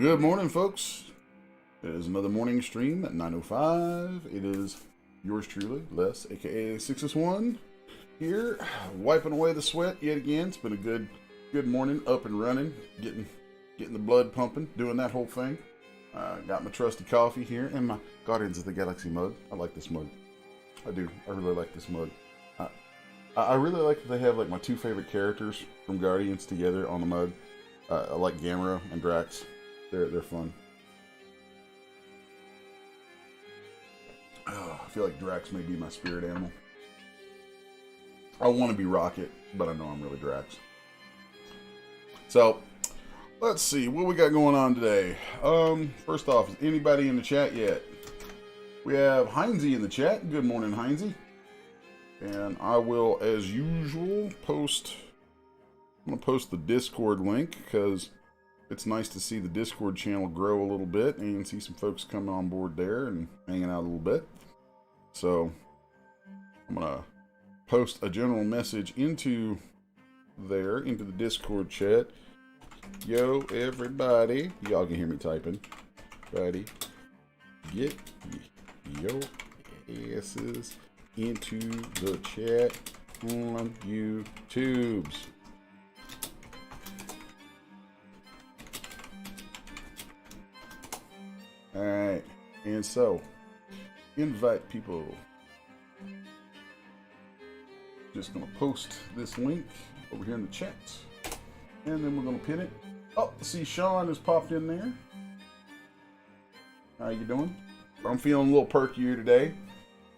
Good morning, folks. It is another morning stream at 9:05. It is yours truly, Les, aka 6S1, here, wiping away the sweat yet again. It's been a good morning, up and running, getting the blood pumping, doing that whole thing. Got my trusty coffee here and my Guardians of the Galaxy mug. I like this mug. I do. I really like this mug. I really like that they have like my two favorite characters from Guardians together on the mug. I like Gamera and Drax. They're fun. Oh, I feel like Drax may be my spirit animal. I want to be Rocket, but I know I'm really Drax. So, let's see what we got going on today. First off, is anybody in the chat yet? We have Heinzie in the chat. Good morning, Heinzie. And I will, as usual, post. I'm gonna post the Discord link because it's nice to see the Discord channel grow a little bit and see some folks coming on board there and hanging out a little bit. So I'm gonna post a general message into the Discord chat. Yo, everybody, y'all can hear me typing. Buddy, get your asses into the chat on YouTubes. Alright, and so, invite people. Just gonna post this link over here in the chat, and then we're gonna pin it. Oh, see Sean has popped in there. How you doing? I'm feeling a little perkier today,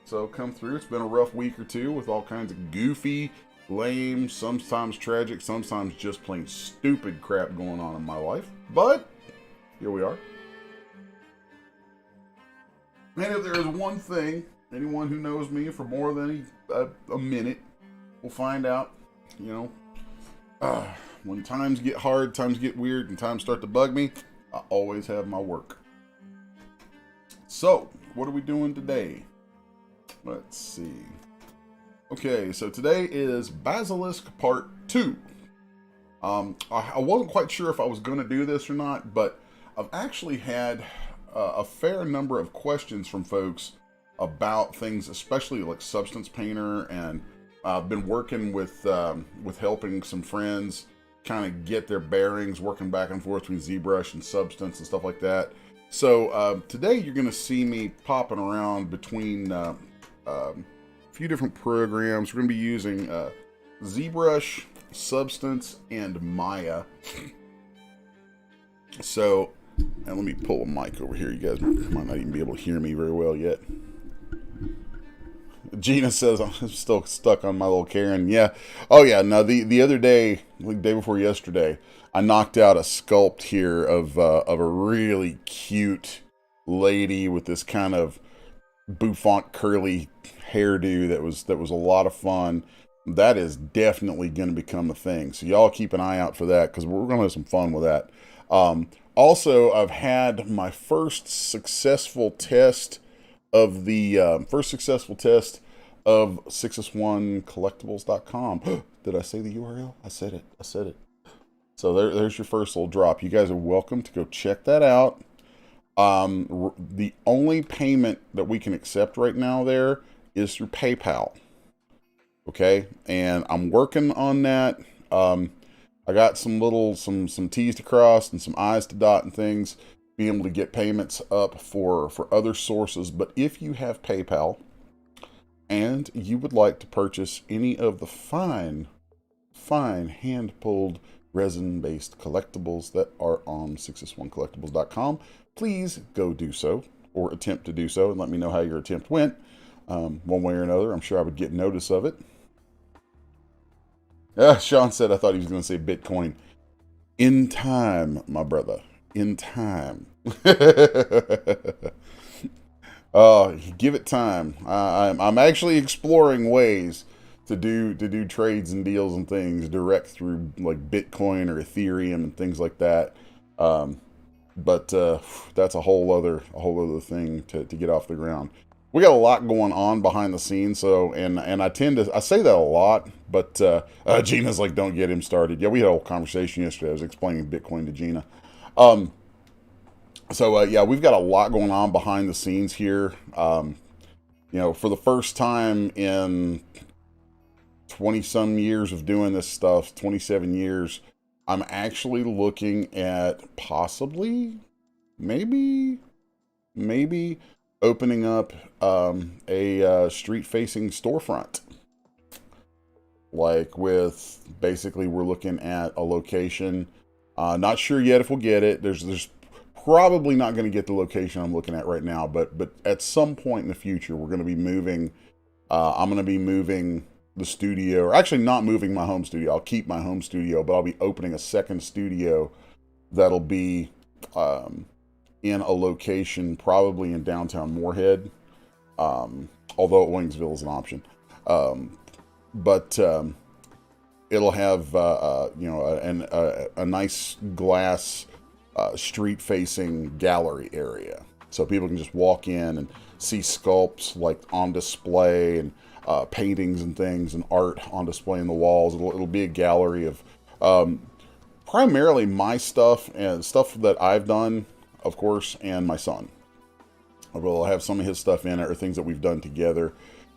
so come through. It's been a rough week or two with all kinds of goofy, lame, sometimes tragic, sometimes just plain stupid crap going on in my life. But, here we are. And if there is one thing, anyone who knows me for more than a minute will find out, you know, when times get hard, times get weird, and times start to bug me, I always have my work. So, what are we doing today? Let's see. Okay, so today is Basilisk Part 2. I wasn't quite sure if I was going to do this or not, but I've actually had a fair number of questions from folks about things, especially like Substance Painter, and I've been working with helping some friends kind of get their bearings, working back and forth between Zbrush and Substance and stuff like that. So today you're going to see me popping around between a few different programs. We're going to be using Zbrush, Substance, and Maya. So, and let me pull a mic over here. You guys might not even be able to hear me very well yet. Gina says I'm still stuck on my little Karen. Yeah. Oh yeah. No, the other day, like day before yesterday, I knocked out a sculpt here of a really cute lady with this kind of bouffant curly hairdo that was a lot of fun. That is definitely going to become a thing. So y'all keep an eye out for that because we're going to have some fun with that. Also, I've had my first successful test of 6s1collectibles.com. Did I say the URL? I said it. So there's your first little drop. You guys are welcome to go check that out. The only payment that we can accept right now there is through PayPal. Okay, and I'm working on that. I got some T's to cross and some I's to dot and things, being able to get payments up for other sources. But if you have PayPal and you would like to purchase any of the fine hand-pulled resin-based collectibles that are on 6s1collectibles.com, please go do so, or attempt to do so, and let me know how your attempt went. One way or another, I'm sure I would get notice of it. Sean said I thought he was going to say Bitcoin. In time, my brother. In time. Give it time. I'm actually exploring ways to do trades and deals and things direct through like Bitcoin or Ethereum and things like that. But that's a whole other thing to get off the ground. We got a lot going on behind the scenes, so and I say that a lot, but Gina's like, don't get him started. Yeah, we had a whole conversation yesterday. I was explaining Bitcoin to Gina. So yeah, we've got a lot going on behind the scenes here. You know, for the first time in 20 some years of doing this stuff, 27 years, I'm actually looking at possibly, maybe opening up a street-facing storefront. Like with, basically we're looking at a location. Not sure yet if we'll get it. There's probably not going to get the location I'm looking at right now, but at some point in the future, we're going to be moving. I'm going to be moving the studio, or actually not moving my home studio. I'll keep my home studio, but I'll be opening a second studio that'll be in a location probably in downtown Moorhead, although Waynesville is an option. But it'll have you know, a nice glass street-facing gallery area, so people can just walk in and see sculpts like on display, and paintings and things and art on display in the walls. It'll be a gallery of primarily my stuff and stuff that I've done, of course, and my son. We'll have some of his stuff in it, or things that we've done together.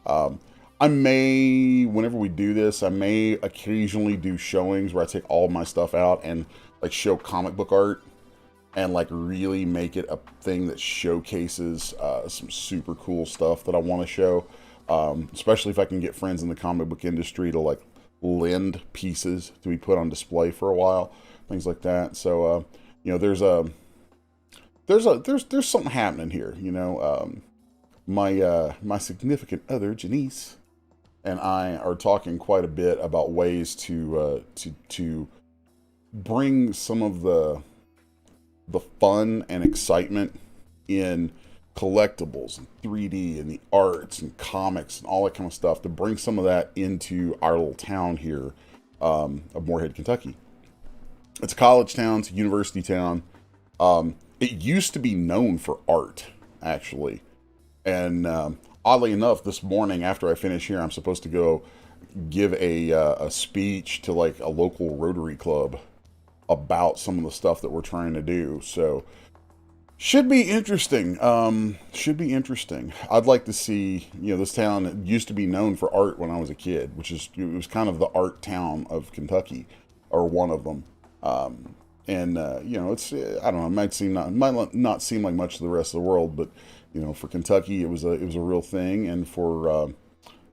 I may, whenever we do this, I may occasionally do showings where I take all my stuff out and like show comic book art, and like really make it a thing that showcases some super cool stuff that I want to show. Especially if I can get friends in the comic book industry to like lend pieces to be put on display for a while, things like that. So you know, there's something happening here. You know, my significant other Janice and I are talking quite a bit about ways to bring some of the fun and excitement in collectibles and 3D and the arts and comics and all that kind of stuff, to bring some of that into our little town here of Moorhead, Kentucky. It's a college town, it's a university town. It used to be known for art, actually. And oddly enough, this morning after I finish here, I'm supposed to go give a speech to like a local Rotary Club about some of the stuff that we're trying to do. So should be interesting. Should be interesting. I'd like to see, you know, this town used to be known for art when I was a kid, it was kind of the art town of Kentucky, or one of them. And you know, it's, I don't know, it might not seem like much to the rest of the world, but you know, for Kentucky, it was a real thing. And for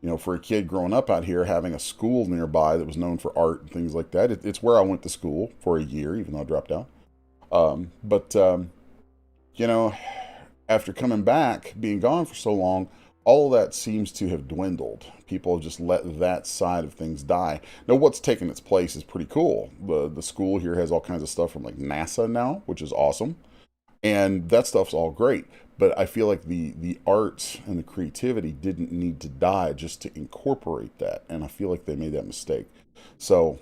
you know, for a kid growing up out here, having a school nearby that was known for art and things like that, it's where I went to school for a year, even though I dropped out. You know, after coming back, being gone for so long, all of that seems to have dwindled. People have just let that side of things die. Now, what's taken its place is pretty cool. The school here has all kinds of stuff from like NASA now, which is awesome. And that stuff's all great. But I feel like the arts and the creativity didn't need to die just to incorporate that. And I feel like they made that mistake. So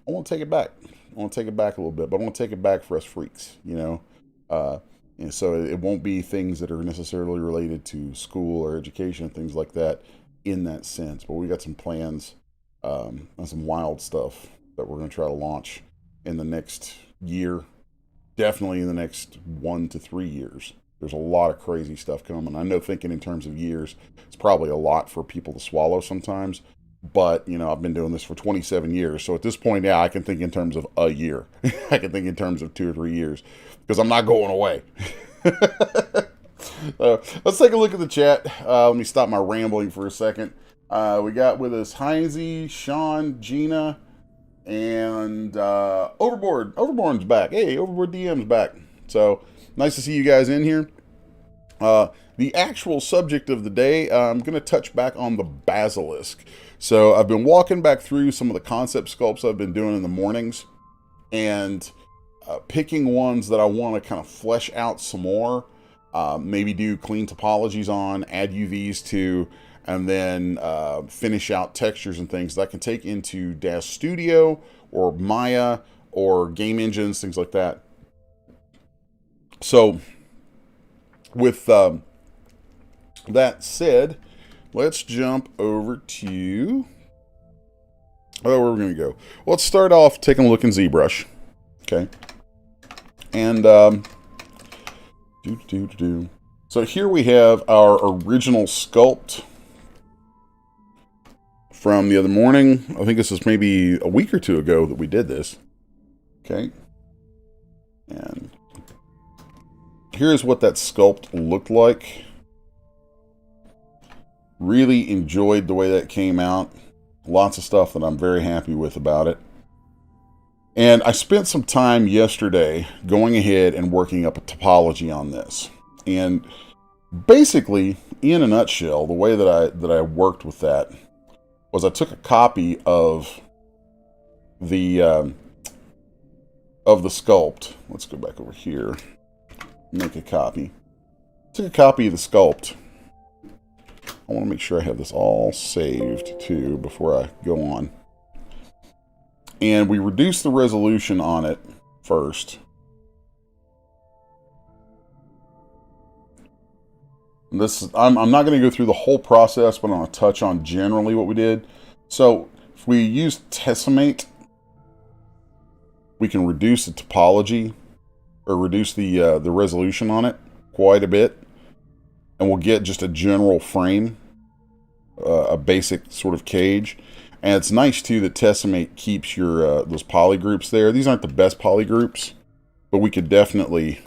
I want to take it back. I want to take it back a little bit, but I want to take it back for us freaks, you know. And so it won't be things that are necessarily related to school or education, things like that in that sense. But we got some plans on some wild stuff that we're going to try to launch in the next year. Definitely in the next 1 to 3 years. There's a lot of crazy stuff coming. I know thinking in terms of years, it's probably a lot for people to swallow sometimes. But, you know, I've been doing this for 27 years. So at this point, yeah, I can think in terms of a year. I can think in terms of 2 or 3 years. Because I'm not going away. Let's take a look at the chat. Let me stop my rambling for a second. We got with us Heinze, Sean, Gina, and Overboard. Overboard's back. Hey, Overboard DM's back. So, nice to see you guys in here. The actual subject of the day, I'm going to touch back on the Basilisk. So, I've been walking back through some of the concept sculpts I've been doing in the mornings, and picking ones that I want to kind of flesh out some more, maybe do clean topologies on, add UVs to, and then finish out textures and things that I can take into Dash Studio or Maya or game engines, things like that. So with that said, let's jump over to, where are we going to go? Well, let's start off taking a look in ZBrush. Okay. And So here we have our original sculpt from the other morning. I think this is maybe a week or two ago that we did this. Okay. And here's what that sculpt looked like. Really enjoyed the way that came out. Lots of stuff that I'm very happy with about it. And I spent some time yesterday going ahead and working up a topology on this. And basically, in a nutshell, the way that I worked with that was I took a copy of the sculpt. Let's go back over here. Make a copy. Took a copy of the sculpt. I want to make sure I have this all saved too before I go on. And we reduced the resolution on it first. I'm not going to go through the whole process, but I'm going to touch on generally what we did. So if we use Tessimate, we can reduce the topology or reduce the resolution on it quite a bit, and we'll get just a general frame, a basic sort of cage. And it's nice too that Tessimate keeps your those poly groups there. These aren't the best poly groups, but we could definitely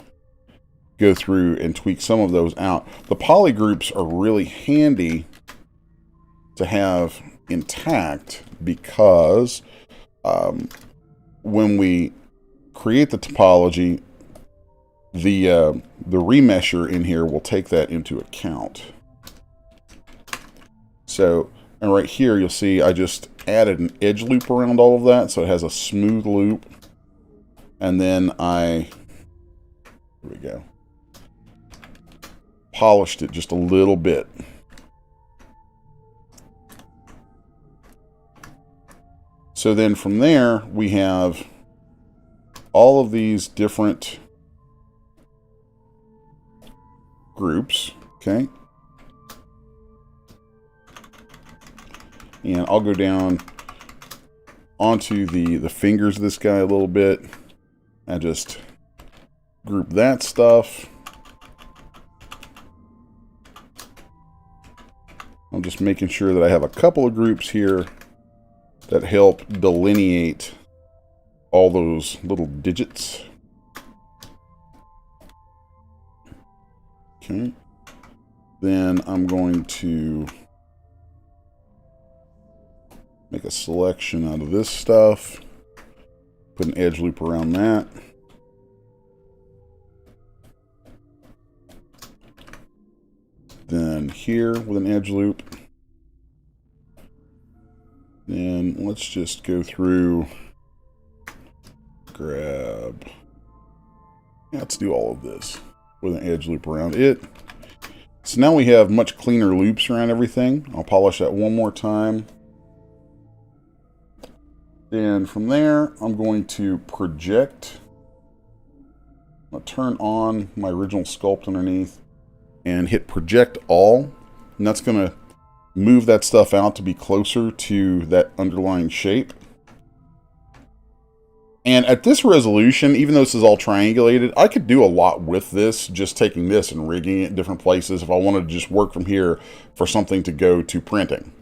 go through and tweak some of those out. The poly groups are really handy to have intact because when we create the topology, the remesher in here will take that into account. So, and right here you'll see I just added an edge loop around all of that, so it has a smooth loop. And then here we go, polished it just a little bit. So then from there, we have all of these different groups, okay? And I'll go down onto the fingers of this guy a little bit and just group that stuff. I'm just making sure that I have a couple of groups here that help delineate all those little digits. Okay. Then I'm going to make a selection out of this stuff. Put an edge loop around that. Then here with an edge loop. Then let's just go through, grab, let's do all of this with an edge loop around it. So now we have much cleaner loops around everything. I'll polish that one more time. Then from there, I'm going to project. I'll turn on my original sculpt underneath and hit project all. And that's going to move that stuff out to be closer to that underlying shape. And at this resolution, even though this is all triangulated, I could do a lot with this, just taking this and rigging it in different places if I wanted to just work from here for something to go to printing.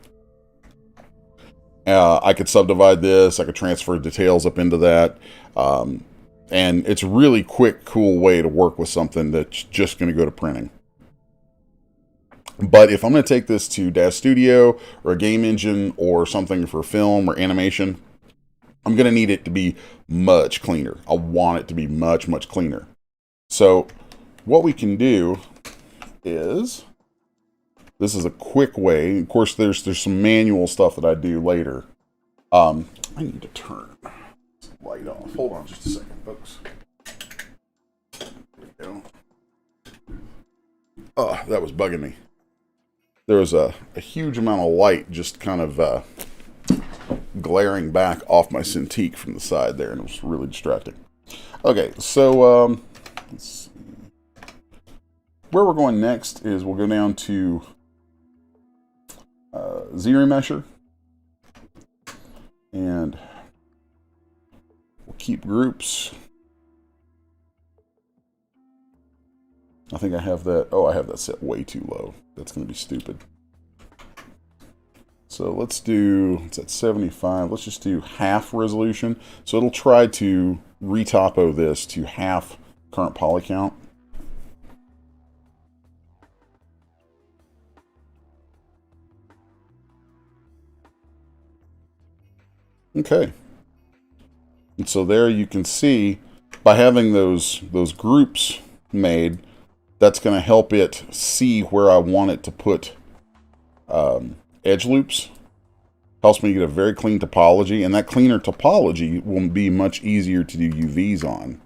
I could subdivide this, I could transfer details up into that, and it's a really quick, cool way to work with something that's just going to go to printing. But if I'm going to take this to Manga Studio or a game engine or something for film or animation, I'm going to need it to be much cleaner. I want it to be much, much cleaner. So what we can do is, this is a quick way. Of course, there's some manual stuff that I do later. I need to turn this light off. Hold on just a second, folks. There we go. Oh, that was bugging me. There was a huge amount of light just kind of glaring back off my Cintiq from the side there, and it was really distracting. Okay, so let's see. Where we're going next is we'll go down to Z-remesher, and we'll keep groups. I think I have that. Oh, I have that set way too low. That's going to be stupid. So let's do, it's at 75. Let's just do half resolution. So it'll try to retopo this to half current poly count. Okay. And so there you can see, by having those groups made, that's going to help it see where I want it to put edge loops. Helps me get a very clean topology, and that cleaner topology will be much easier to do UVs on.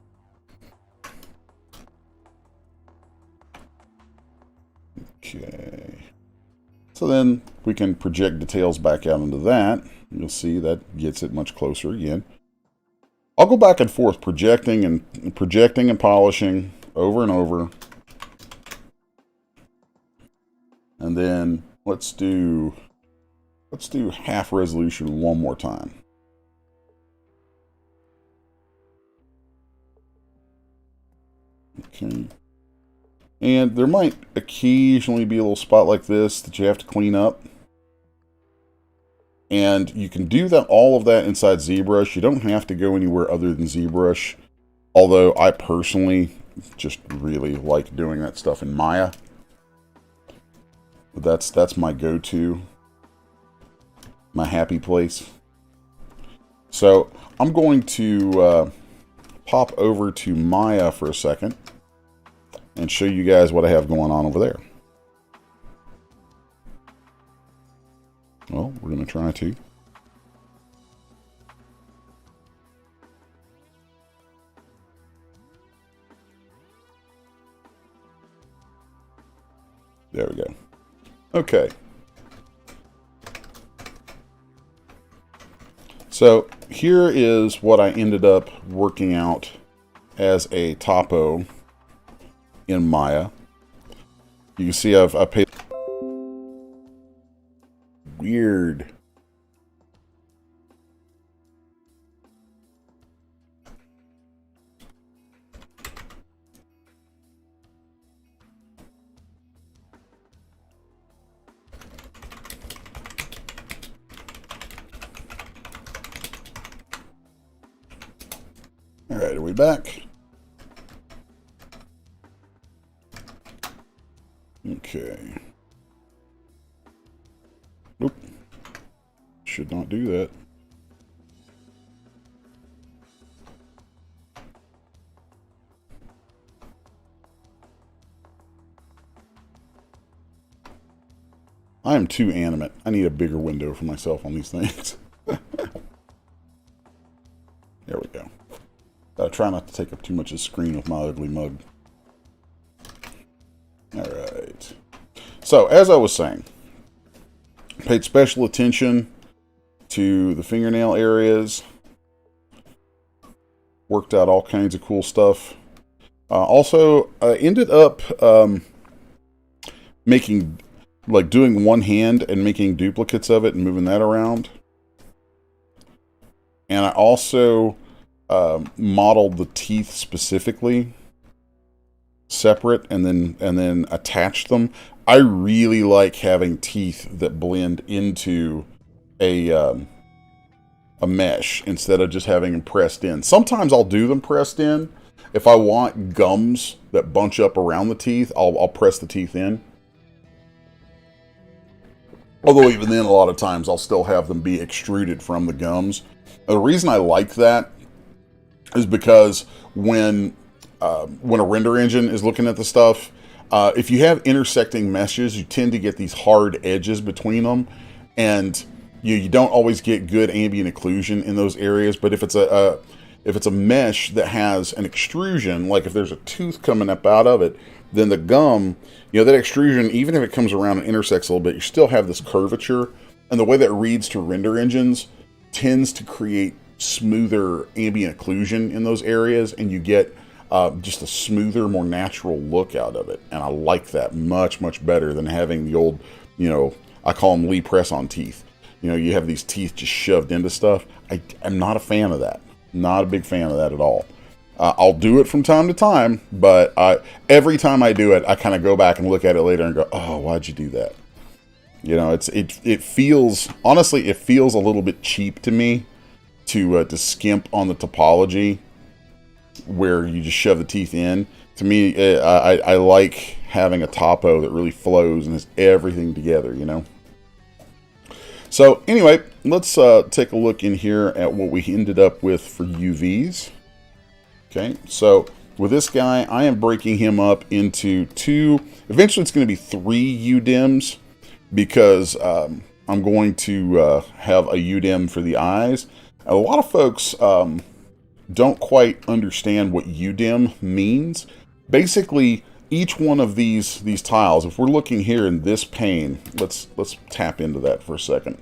Okay. So then we can project details back out into that. You'll see that gets it much closer again. I'll go back and forth projecting and polishing over and over. And then let's do half resolution one more time. Okay. And there might occasionally be a little spot like this that you have to clean up. And you can do that, all of that inside Zbrush. You don't have to go anywhere other than Zbrush. Although I personally just really like doing that stuff in Maya. That's my go-to. My happy place. So I'm going to pop over to Maya for a second and show you guys what I have going on over there. Well, we're going to try to. There we go. Okay. So here is what I ended up working out as a topo in Maya. You can see I paid weird. All right, are we back? Okay. Nope. Should not do that. I am too animate. I need a bigger window for myself on these things. There we go. Gotta try not to take up too much of the screen with my ugly mug. Alright. So, as I was saying, paid special attention to the fingernail areas. Worked out all kinds of cool stuff. Also, I ended up making, like, doing one hand and making duplicates of it and moving that around. And I also modeled the teeth specifically separate and then attached them. I really like having teeth that blend into a mesh instead of just having them pressed in. Sometimes I'll do them pressed in. If I want gums that bunch up around the teeth, I'll press the teeth in. Although even then, a lot of times I'll still have them be extruded from the gums. The reason I like that is because when a render engine is looking at the stuff, if you have intersecting meshes, you tend to get these hard edges between them, and you don't always get good ambient occlusion in those areas. But if it's a mesh that has an extrusion, like if there's a tooth coming up out of it, then the gum, that extrusion, even if it comes around and intersects a little bit, you still have this curvature, and the way that reads to render engines tends to create smoother ambient occlusion in those areas, and you get just a smoother, more natural look out of it. And I like that much, much better than having the old, I call them Lee press-on teeth. You have these teeth just shoved into stuff. I'm not a fan of that. Not a big fan of that at all. I'll do it from time to time, but every time I do it, I kind of go back and look at it later and go, "Oh, why'd you do that?" You know, it feels, honestly, it feels a little bit cheap to me to skimp on the topology where you just shove the teeth in. To me, I like having a topo that really flows and has everything together, you know. So anyway, let's take a look in here at what we ended up with for UVs. Okay, so with this guy, I am breaking him up into two, eventually it's going to be 3 UDIMs, because I'm going to have a UDIM for the eyes. A lot of folks don't quite understand what UDIM means. Basically, each one of these tiles, if we're looking here in this pane, let's tap into that for a second.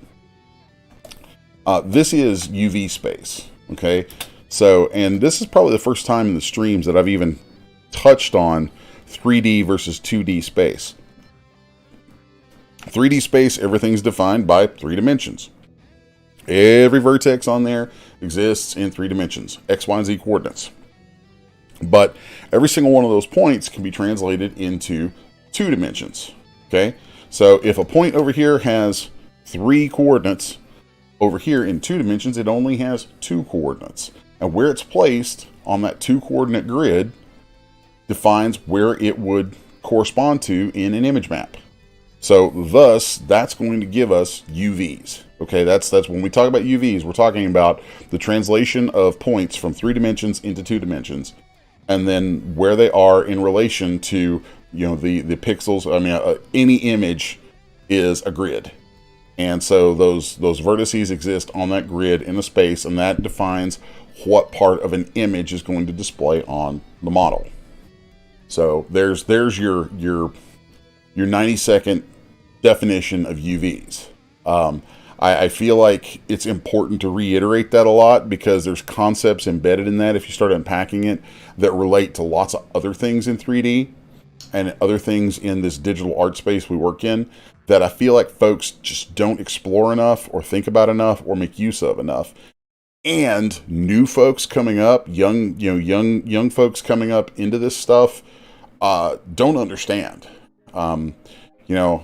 This is UV space, okay? So, and this is probably the first time in the streams that I've even touched on 3D versus 2D space. 3D space, everything's defined by 3 dimensions. Every vertex on there exists in 3 dimensions, X, Y, and Z coordinates. But every single one of those points can be translated into 2 dimensions, okay? So if a point over here has 3 coordinates, over here in 2 dimensions, it only has 2 coordinates. And where it's placed on that 2 coordinate grid defines where it would correspond to in an image map. So thus, that's going to give us UVs. Okay, that's when we talk about UVs, we're talking about the translation of points from 3 dimensions into 2 dimensions, and then where they are in relation to, you know, the pixels. I mean, any image is a grid, and so those vertices exist on that grid in the space, and that defines what part of an image is going to display on the model. So there's your 90-second definition of UVs. I feel like it's important to reiterate that a lot, because there's concepts embedded in that, if you start unpacking it, that relate to lots of other things in 3D and other things in this digital art space we work in, that I feel like folks just don't explore enough or think about enough or make use of enough. And new folks coming up, young folks coming up into this stuff, don't understand. You know,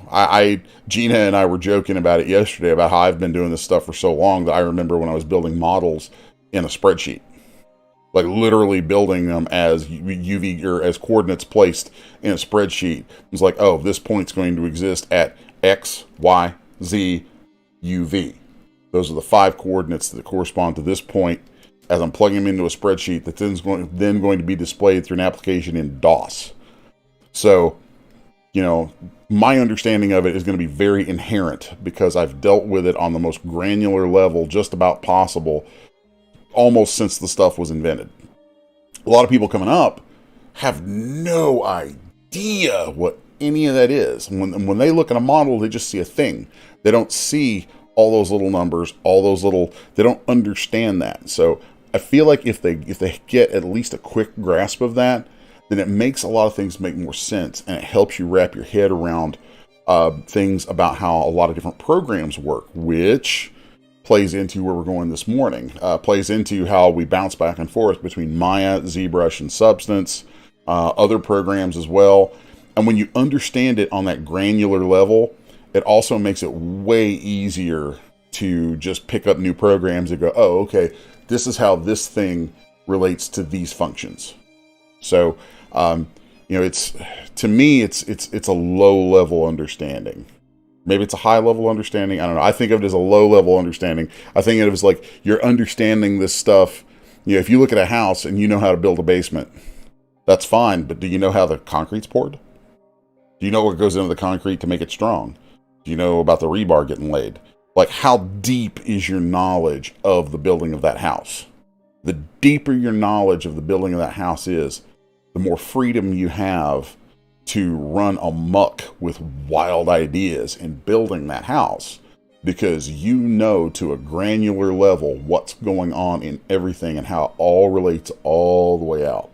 Gina and I were joking about it yesterday about how I've been doing this stuff for so long that I remember when I was building models in a spreadsheet, like literally building them as UV or as coordinates placed in a spreadsheet. It was like, oh, this point's going to exist at X, Y, Z, UV. Those are the 5 coordinates that correspond to this point as I'm plugging them into a spreadsheet that's then going to be displayed through an application in DOS. So, you know, my understanding of it is going to be very inherent, because I've dealt with it on the most granular level just about possible almost since the stuff was invented. A lot of people coming up have no idea what any of that is. When they look at a model, they just see a thing. They don't see all those little numbers, they don't understand that. So I feel like if they get at least a quick grasp of that, then it makes a lot of things make more sense, and it helps you wrap your head around things about how a lot of different programs work, which plays into where we're going this morning. Plays into how we bounce back and forth between Maya, Zbrush, and Substance, other programs as well. And when you understand it on that granular level, it also makes it way easier to just pick up new programs and go, oh, okay, this is how this thing relates to these functions. So, you know, to me, it's a low level understanding. Maybe it's a high level understanding. I don't know. I think of it as a low level understanding. I think of it as like you're understanding this stuff. You know, if you look at a house and you know how to build a basement, that's fine. But do you know how the concrete's poured? Do you know what goes into the concrete to make it strong? Do you know about the rebar getting laid? Like, how deep is your knowledge of the building of that house? The deeper your knowledge of the building of that house is, the more freedom you have to run amok with wild ideas in building that house, because you know to a granular level what's going on in everything and how it all relates all the way out.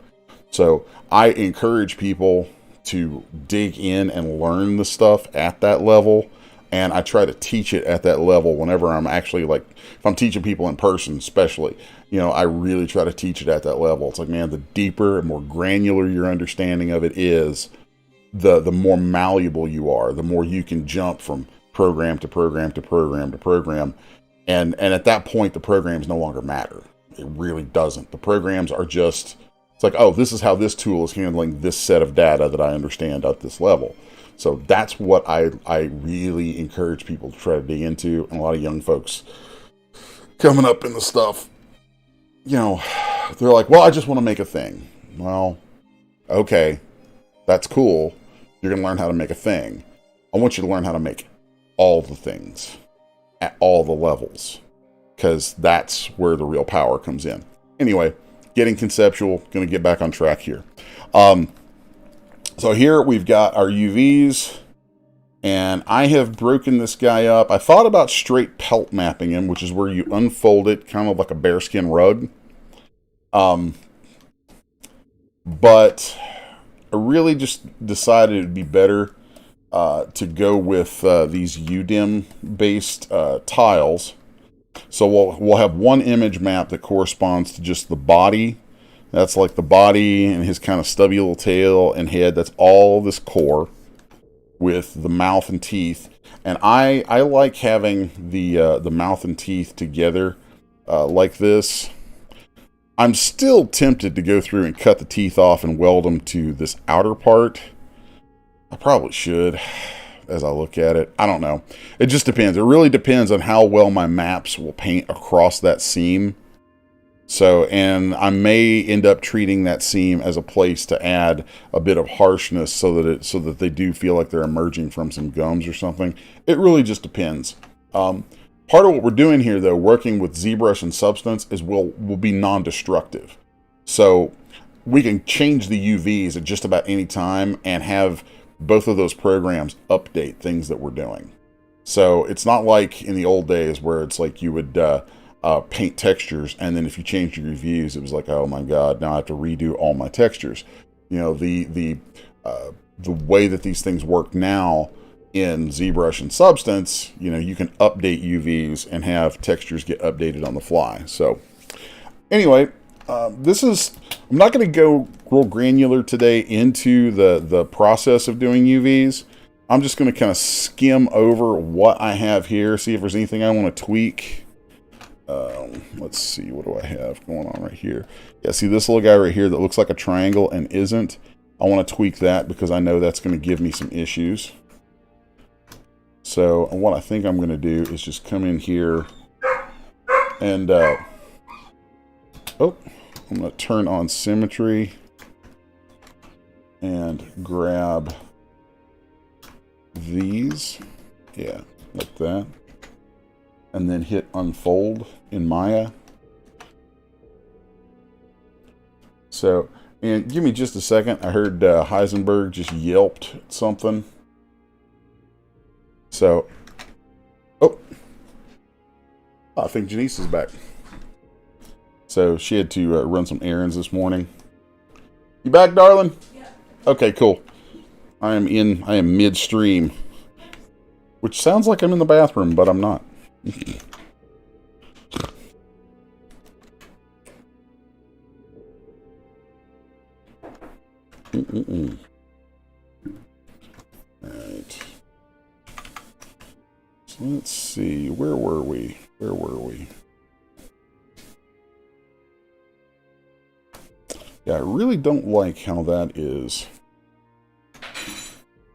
So I encourage people to dig in and learn the stuff at that level, And I try to teach it at that level whenever I'm actually, like, if I'm teaching people in person especially, you know, I really try to teach it at that level. It's like, man, the deeper and more granular your understanding of it is, the more malleable you are, the more you can jump from program to program to program to program. And at that point, the programs no longer matter. It really doesn't. The programs are just, it's like, oh, this is how this tool is handling this set of data that I understand at this level. So that's what I really encourage people to try to dig into. And a lot of young folks coming up in the stuff, you know, they're like, well, I just want to make a thing. Well, okay, that's cool. You're going to learn how to make a thing. I want you to learn how to make all the things at all the levels, because that's where the real power comes in. Anyway, getting conceptual, going to get back on track here. So here we've got our UVs, and I have broken this guy up. I thought about straight pelt mapping him, which is where you unfold it, kind of like a bearskin rug. But I really just decided it'd be better to go with these UDIM-based tiles. So we'll have one image map that corresponds to just the body. That's like the body and his kind of stubby little tail and head. That's all this core with the mouth and teeth. And I like having the mouth and teeth together like this. I'm still tempted to go through and cut the teeth off and weld them to this outer part. I probably should, as I look at it. I don't know. It just depends. It really depends on how well my maps will paint across that seam. So, and I may end up treating that seam as a place to add a bit of harshness so that they do feel like they're emerging from some gums or something. It really just depends. Part of what we're doing here, though, working with ZBrush and Substance, is we'll be non-destructive. So we can change the UVs at just about any time and have both of those programs update things that we're doing. So it's not like in the old days where it's like you would paint textures, and then if you changed your UVs, it was like, oh my god, now I have to redo all my textures. You know, the way that these things work now in ZBrush and Substance, you know, you can update UVs and have textures get updated on the fly. So anyway, I'm not going to go real granular today into the process of doing UVs. I'm just going to kind of skim over what I have here, see if there's anything I want to tweak. Let's see, what do I have going on right here? Yeah, see this little guy right here that looks like a triangle and isn't. I want to tweak that because I know that's going to give me some issues. So what I think I'm going to do is just come in here and I'm going to turn on symmetry and grab these, yeah, like that, and then hit unfold in Maya. So, and give me just a second. I heard Heisenberg just yelped at something. So, I think Janice is back. So she had to run some errands this morning. You back, darling? Yeah. Okay, cool. I am midstream, which sounds like I'm in the bathroom, but I'm not. Alright. So let's see. Where were we? Yeah, I really don't like how that is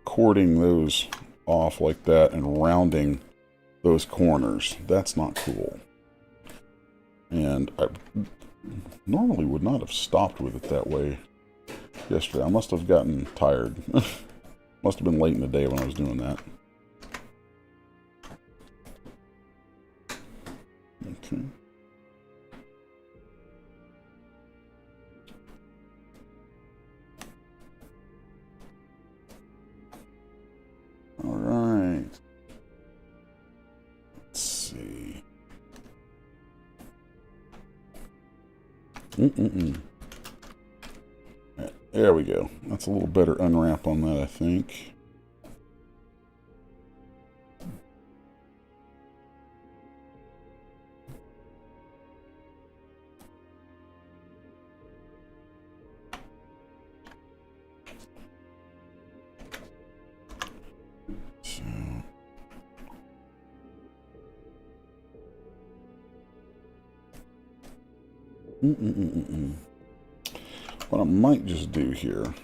cording those off like that and rounding those corners. That's not cool. And I normally would not have stopped with it that way yesterday. I must have gotten tired. Must have been late in the day when I was doing that. Okay. All right. Let's see. There we go. That's a little better unwrap on that, I think. What I might just do here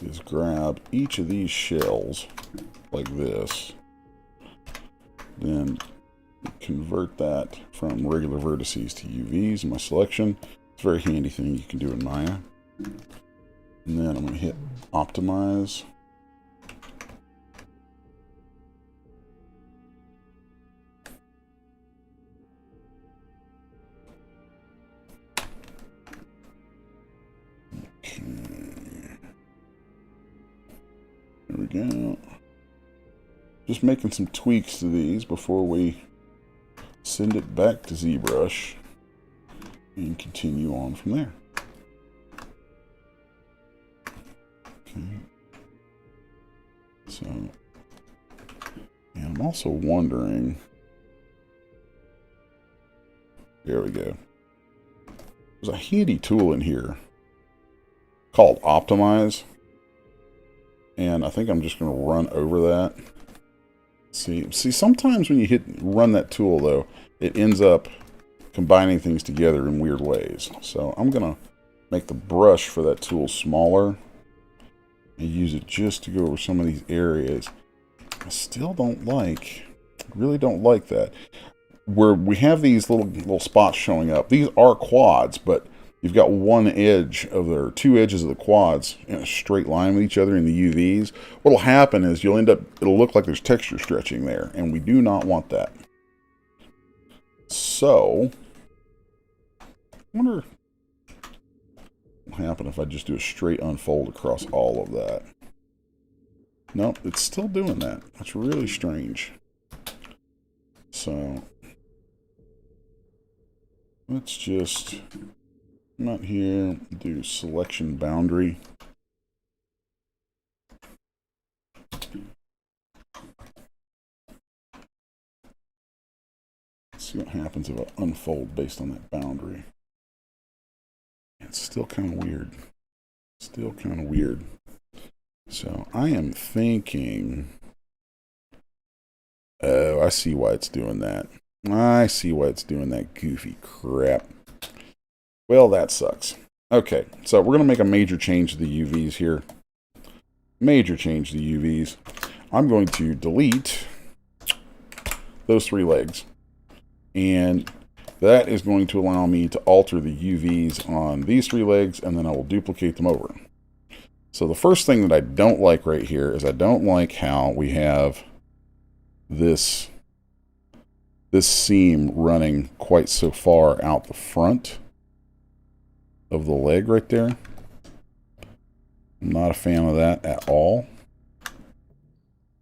is grab each of these shells like this, then convert that from regular vertices to UVs in my selection. It's a very handy thing you can do in Maya. And then I'm going to hit optimize. Okay. There we go. Just making some tweaks to these before we send it back to Zbrush and continue on from there. Okay. So, and I'm also wondering, there we go. There's a handy tool in here called Optimize, and I think I'm just going to run over that. See, sometimes when you run that tool, though, it ends up combining things together in weird ways. So I'm going to make the brush for that tool smaller and use it just to go over some of these areas. I still don't like, really don't like that. Where we have these little spots showing up. These are quads, but you've got one edge of their two edges of the quads in a straight line with each other in the UVs. What'll happen is you'll end up, it'll look like there's texture stretching there, and we do not want that. So, I wonder what will happen if I just do a straight unfold across all of that. Nope, it's still doing that. That's really strange. So, let's just come out here, do selection boundary. Let's see what happens if I unfold based on that boundary. It's still kind of weird. Still kind of weird. So I am thinking, oh, I see why it's doing that. I see why it's doing that goofy crap. Well, that sucks. Okay, so we're going to make a major change to the UVs here. Major change to the UVs. I'm going to delete those three legs. And that is going to allow me to alter the UVs on these three legs, and then I will duplicate them over. So the first thing that I don't like right here is I don't like how we have this seam running quite so far out the front of the leg right there. I'm not a fan of that at all.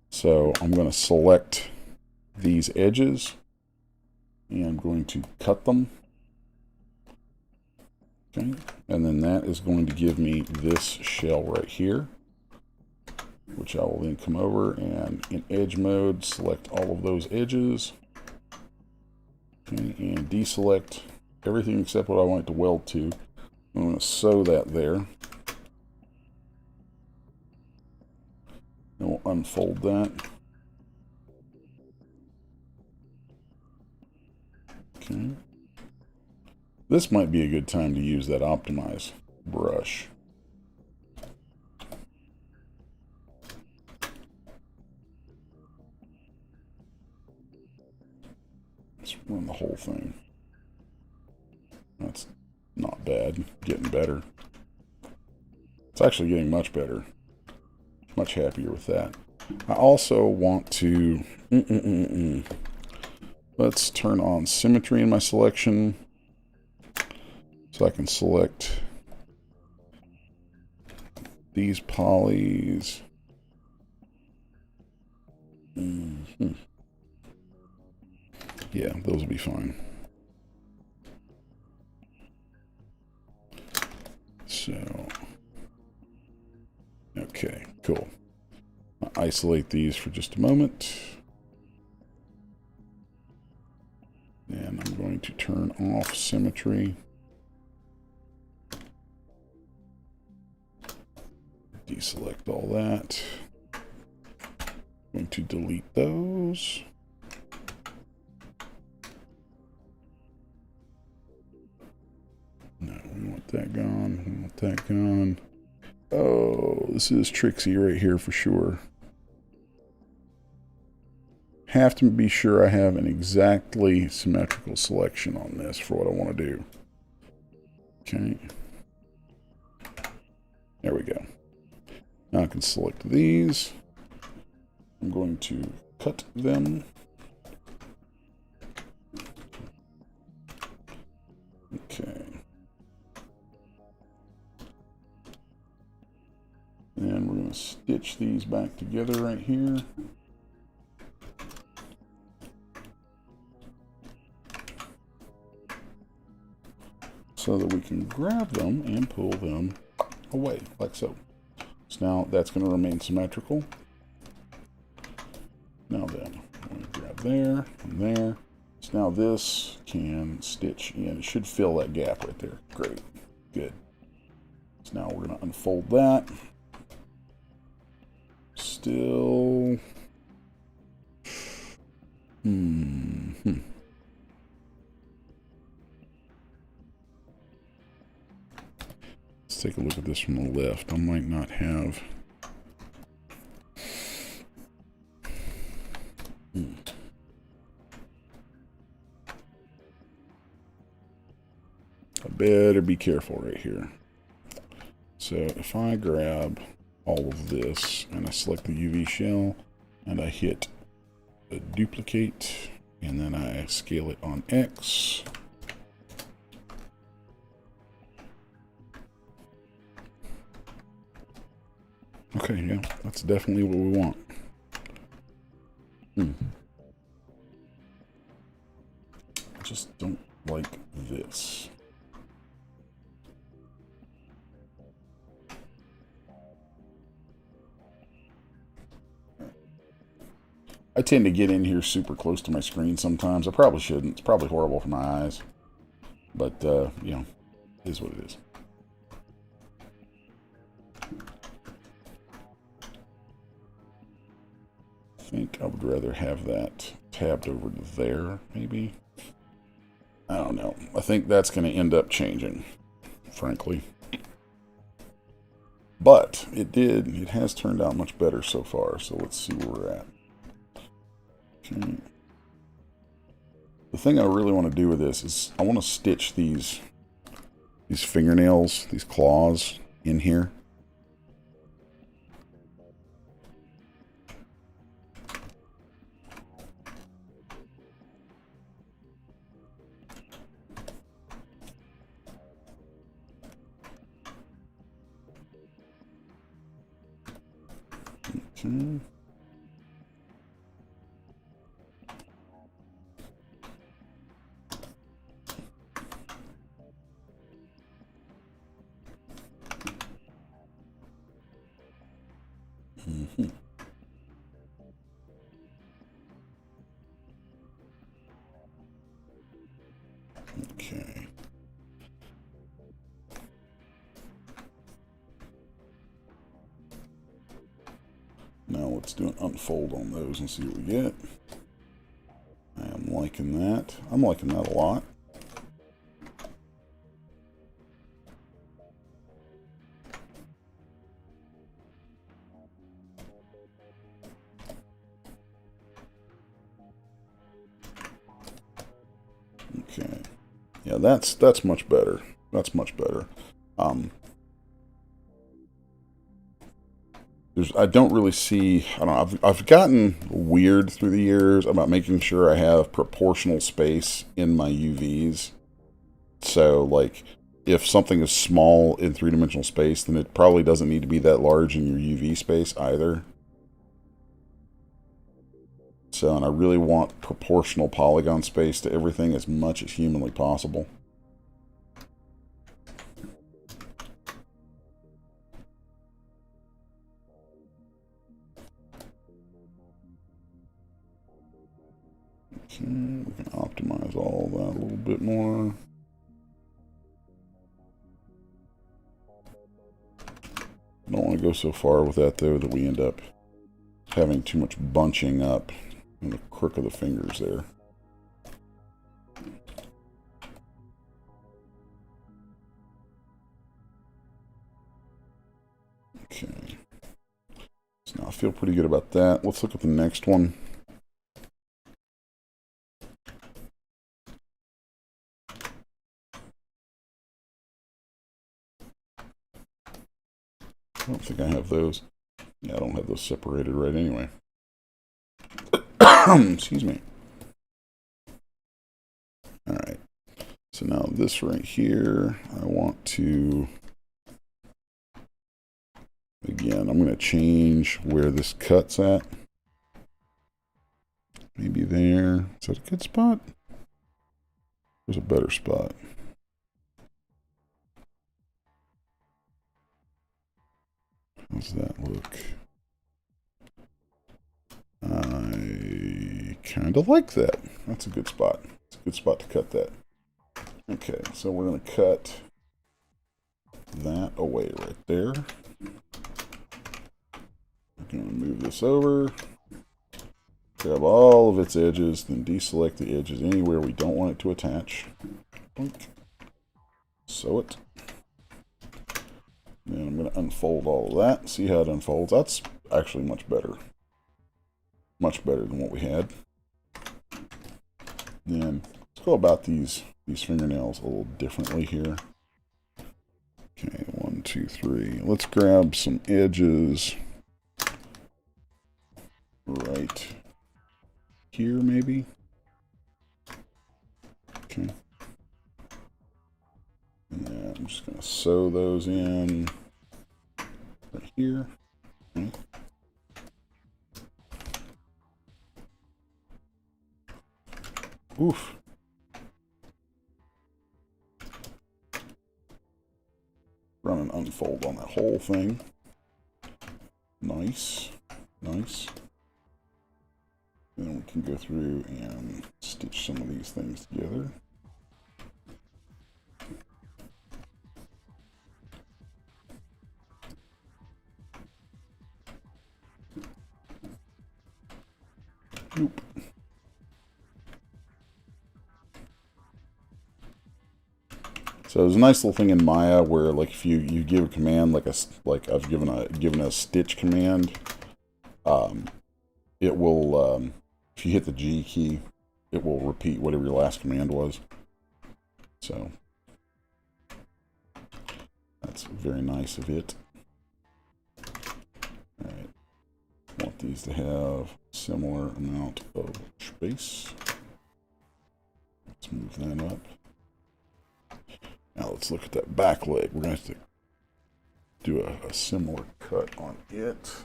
So I'm going to select these edges and I'm going to cut them. Okay, and then that is going to give me this shell right here, which I will then come over and in edge mode select all of those edges. Okay, and deselect everything except what I want it to weld to. I'm going to sew that there. And we'll unfold that. Okay. This might be a good time to use that optimize brush. Let's run the whole thing. That's not bad. Getting better. It's actually getting much better. Much happier with that. I also want to... Let's turn on symmetry in my selection. So I can select these polys. Yeah, those will be fine. So, okay, cool. I'll isolate these for just a moment. And I'm going to turn off symmetry. Deselect all that. I'm going to delete those. that gone. Want that gone. Oh, this is tricksy right here for sure. Have to be sure I have an exactly symmetrical selection on this for what I want to do. Okay. There we go. Now I can select these. I'm going to cut them. Okay. And we're going to stitch these back together right here. So that we can grab them and pull them away, like so. So now that's going to remain symmetrical. Now then, I'm going to grab there and there. So now this can stitch in. It should fill that gap right there. Great. Good. So now we're going to unfold that. Still. Let's take a look at this from the left. I might not have. I better be careful right here. So if I grab all of this and I select the UV shell and I hit duplicate and then I scale it on X. Okay, yeah, that's definitely what we want. I just don't like this. I tend to get in here super close to my screen sometimes. I probably shouldn't. It's probably horrible for my eyes. But, you know, it is what it is. I think I would rather have that tabbed over to there, maybe. I don't know. I think that's going to end up changing, frankly. But it did. It has turned out much better so far. So let's see where we're at. Okay. The thing I really want to do with this is I want to stitch these fingernails, these claws in here. Okay. Okay. Now let's do an unfold on those and see what we get. I am liking that. I'm liking that a lot. Okay. Yeah, that's much better. That's much better. I don't really see. I don't know. I've gotten weird through the years about making sure I have proportional space in my UVs. So, like, if something is small in three-dimensional space, then it probably doesn't need to be that large in your UV space either. So, and I really want proportional polygon space to everything as much as humanly possible. Okay, we can optimize all that a little bit more. I don't want to go so far with that, though, that we end up having too much bunching up in the crook of the fingers there. So now I feel pretty good about that. Let's look at the next one. I don't think I have those. Yeah, I don't have those separated right anyway. Excuse me. Alright. So now this right here, I want to, again, I'm going to change where this cut's at. Maybe there. Is that a good spot? There's a better spot. How's that look? I kind of like that. That's a good spot. It's a good spot to cut that. Okay, so we're going to cut that away right there. We're going to move this over. Grab all of its edges, then deselect the edges anywhere we don't want it to attach. Sew it. Then I'm going to unfold all of that. See how it unfolds. That's actually much better. Much better than what we had. Then let's go about these fingernails a little differently here. Okay, 1, 2, 3. Let's grab some edges right here, maybe. Okay. And I'm just going to sew those in right here. Okay. Oof. Run an unfold on that whole thing. Nice. Nice. Then we can go through and stitch some of these things together. Nope. So there's a nice little thing in Maya where, like, if you give a command, like I've given a stitch command, it will if you hit the G key, it will repeat whatever your last command was. So that's very nice of it. All right, want these to have similar amount of space. Let's move that up. Now let's look at that back leg. We're going to have to do a similar cut on it.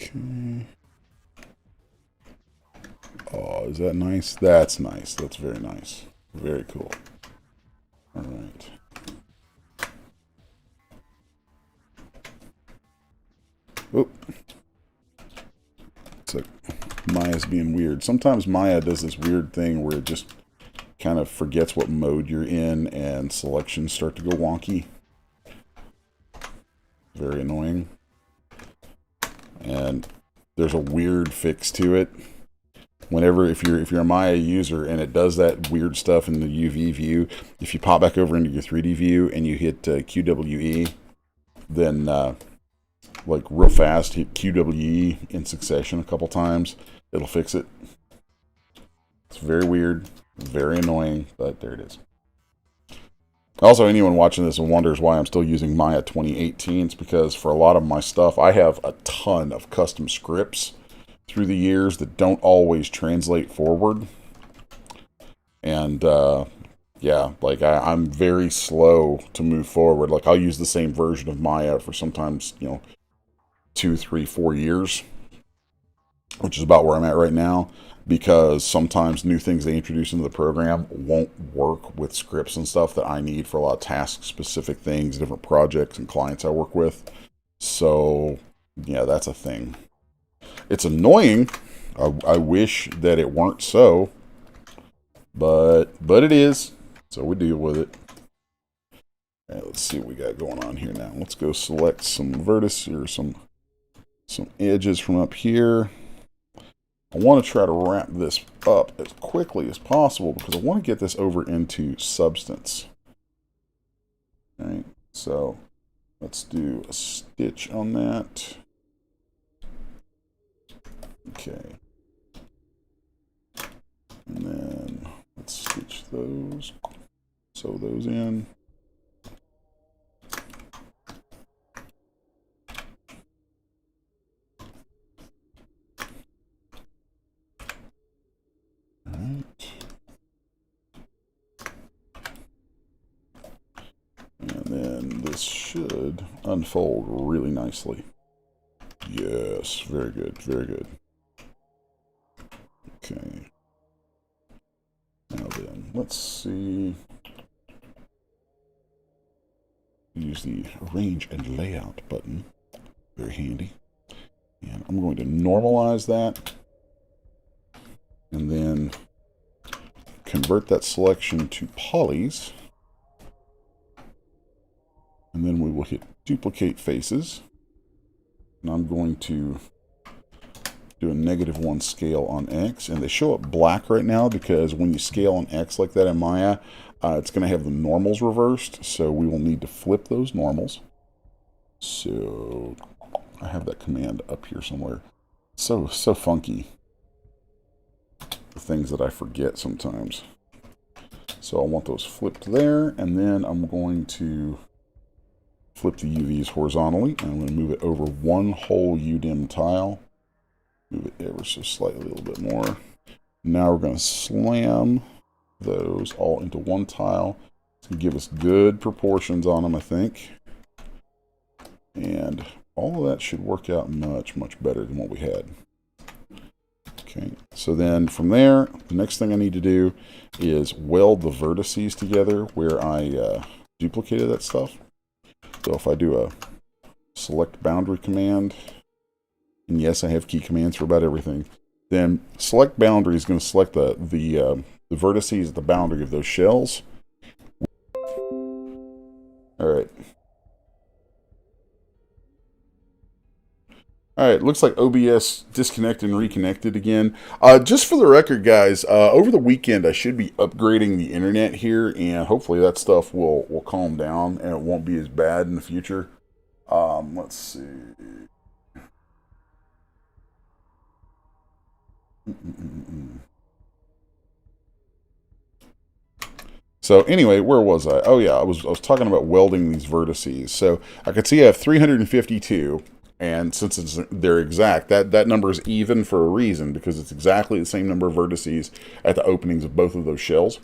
Okay. Oh, is that nice? That's nice. That's very nice. Very cool. All right. Oop. It's like Maya's being weird. Sometimes Maya does this weird thing where it just kind of forgets what mode you're in and selections start to go wonky. Very annoying. And there's a weird fix to it. Whenever, if you're a Maya user and it does that weird stuff in the UV view, if you pop back over into your 3D view and you hit QWE, then like real fast, hit QWE in succession a couple times, it'll fix it. It's very weird, very annoying, but there it is. Also, anyone watching this and wonders why I'm still using Maya 2018, it's because for a lot of my stuff, I have a ton of custom scripts through the years that don't always translate forward. And yeah, like I'm very slow to move forward. Like I'll use the same version of Maya for sometimes, 2, 3, 4 years, which is about where I'm at right now, because sometimes new things they introduce into the program won't work with scripts and stuff that I need for a lot of task-specific things, different projects and clients I work with. So, yeah, that's a thing. It's annoying. I wish that it weren't so, but it is. So we deal with it. All right, let's see what we got going on here now. Let's go select some vertices or some edges from up here. I want to try to wrap this up as quickly as possible because I want to get this over into substance. All right. So let's do a stitch on that. Okay. And then let's stitch those. Sew those in. And then this should unfold really nicely. Yes, very good, very good. Okay. Now then, let's see. Use the Arrange and Layout button. Very handy. And I'm going to normalize that. And then convert that selection to polys. And then we will hit Duplicate Faces. And I'm going to do a -1 scale on X. And they show up black right now because when you scale on X like that in Maya, it's going to have the normals reversed. So we will need to flip those normals. So I have that command up here somewhere. So funky. The things that I forget sometimes. So I want those flipped there. And then I'm going to flip the UVs horizontally. I'm going to move it over one whole UDIM tile. Move it ever so slightly, a little bit more. Now we're going to slam those all into one tile. It's going to give us good proportions on them, I think. And all of that should work out much, much better than what we had. Okay, so then from there, the next thing I need to do is weld the vertices together where I duplicated that stuff. So if I do a select boundary command, and yes, I have key commands for about everything, then select boundary is going to select the vertices at the boundary of those shells. All right, looks like OBS disconnected and reconnected again. Just for the record, guys, over the weekend I should be upgrading the internet here, and hopefully that stuff will calm down and it won't be as bad in the future. Let's see. So anyway, where was I? Oh yeah, I was talking about welding these vertices. So I could see I have 352. And since they're exact, that number is even for a reason, because it's exactly the same number of vertices at the openings of both of those shells.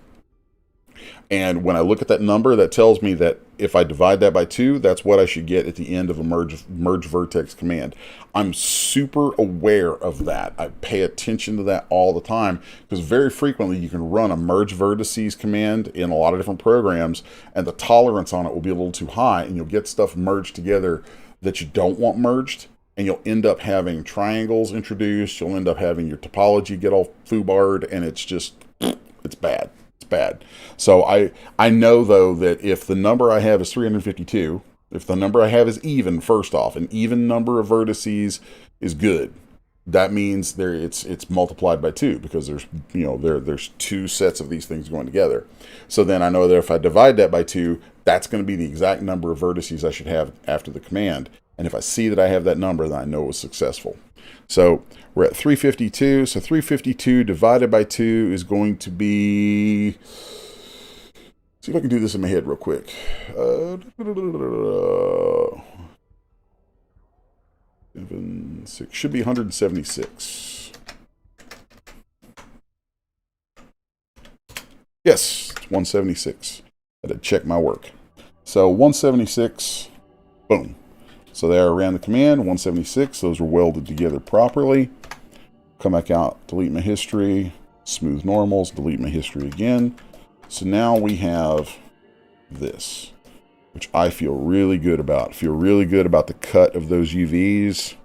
And when I look at that number, that tells me that if I divide that by 2, that's what I should get at the end of a merge vertex command. I'm super aware of that. I pay attention to that all the time, because very frequently you can run a merge vertices command in a lot of different programs, and the tolerance on it will be a little too high, and you'll get stuff merged together that you don't want merged, and you'll end up having triangles introduced. You'll end up having your topology get all foobarred, and it's just, it's bad. It's bad. So I know, though, that if the number I have is 352, if the number I have is even, first off, an even number of vertices is good. That means it's multiplied by 2, because there's 2 sets of these things going together. So then I know that if I divide that by 2, that's going to be the exact number of vertices I should have after the command. And if I see that I have that number, then I know it was successful. So we're at 352. So 352 divided by 2 is going to be... See if I can do this in my head real quick. 7, 6, should be 176. Yes, it's 176. I had to check my work. So 176, boom. So there I ran the command, 176. Those were welded together properly. Come back out, delete my history, smooth normals, delete my history again. So now we have this, which I feel really good about. Feel really good about the cut of those UVs.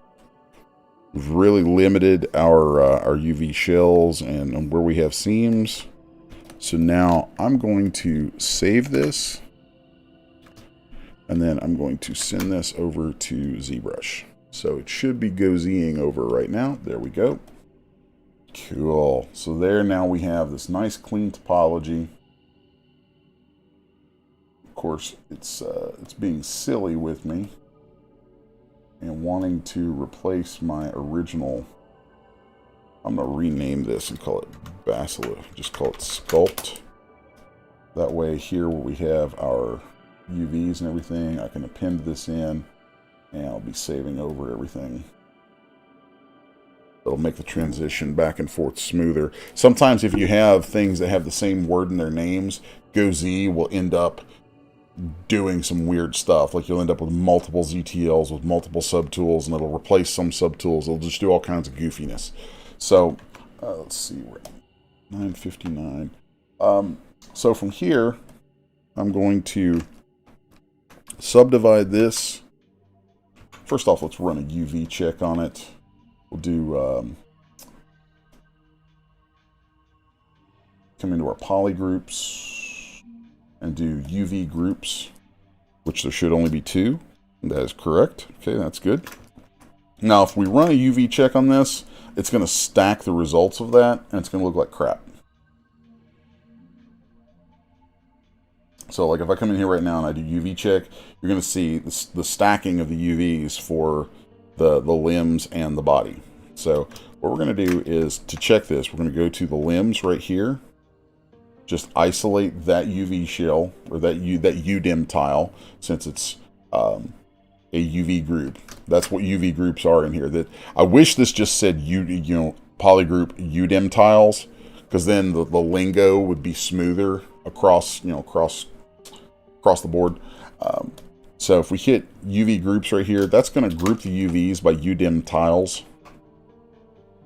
We've really limited our UV shells and where we have seams. So now I'm going to save this, and then I'm going to send this over to Zbrush. So it should be GoZing over right now. There we go. Cool. So there now we have this nice clean topology. Of course, it's being silly with me and wanting to replace my original. I'm going to rename this and call it Basilisk. Just call it Sculpt. That way here where we have our UVs and everything, I can append this in and I'll be saving over everything. It'll make the transition back and forth smoother. Sometimes if you have things that have the same word in their names, GoZ will end up doing some weird stuff. Like you'll end up with multiple ZTLs with multiple subtools, and it'll replace some subtools. It'll just do all kinds of goofiness. So let's see, we're at 9:59. So from here, I'm going to subdivide this. First off, let's run a UV check on it. We'll do come into our poly groups and do UV groups, which there should only be 2. That is correct. Okay, that's good. Now, if we run a UV check on this, it's going to stack the results of that, and it's going to look like crap. So, like if I come in here right now and I do UV check, you're going to see the stacking of the UVs for the limbs and the body. So what we're going to do is, to check this, we're going to go to the limbs right here. Just isolate that UV shell, or that UDIM tile, since it's a UV group. That's what UV groups are in here. That I wish this just said polygroup UDIM tiles, because then the lingo would be smoother across across the board. So if we hit UV groups right here, that's going to group the UVs by UDIM tiles.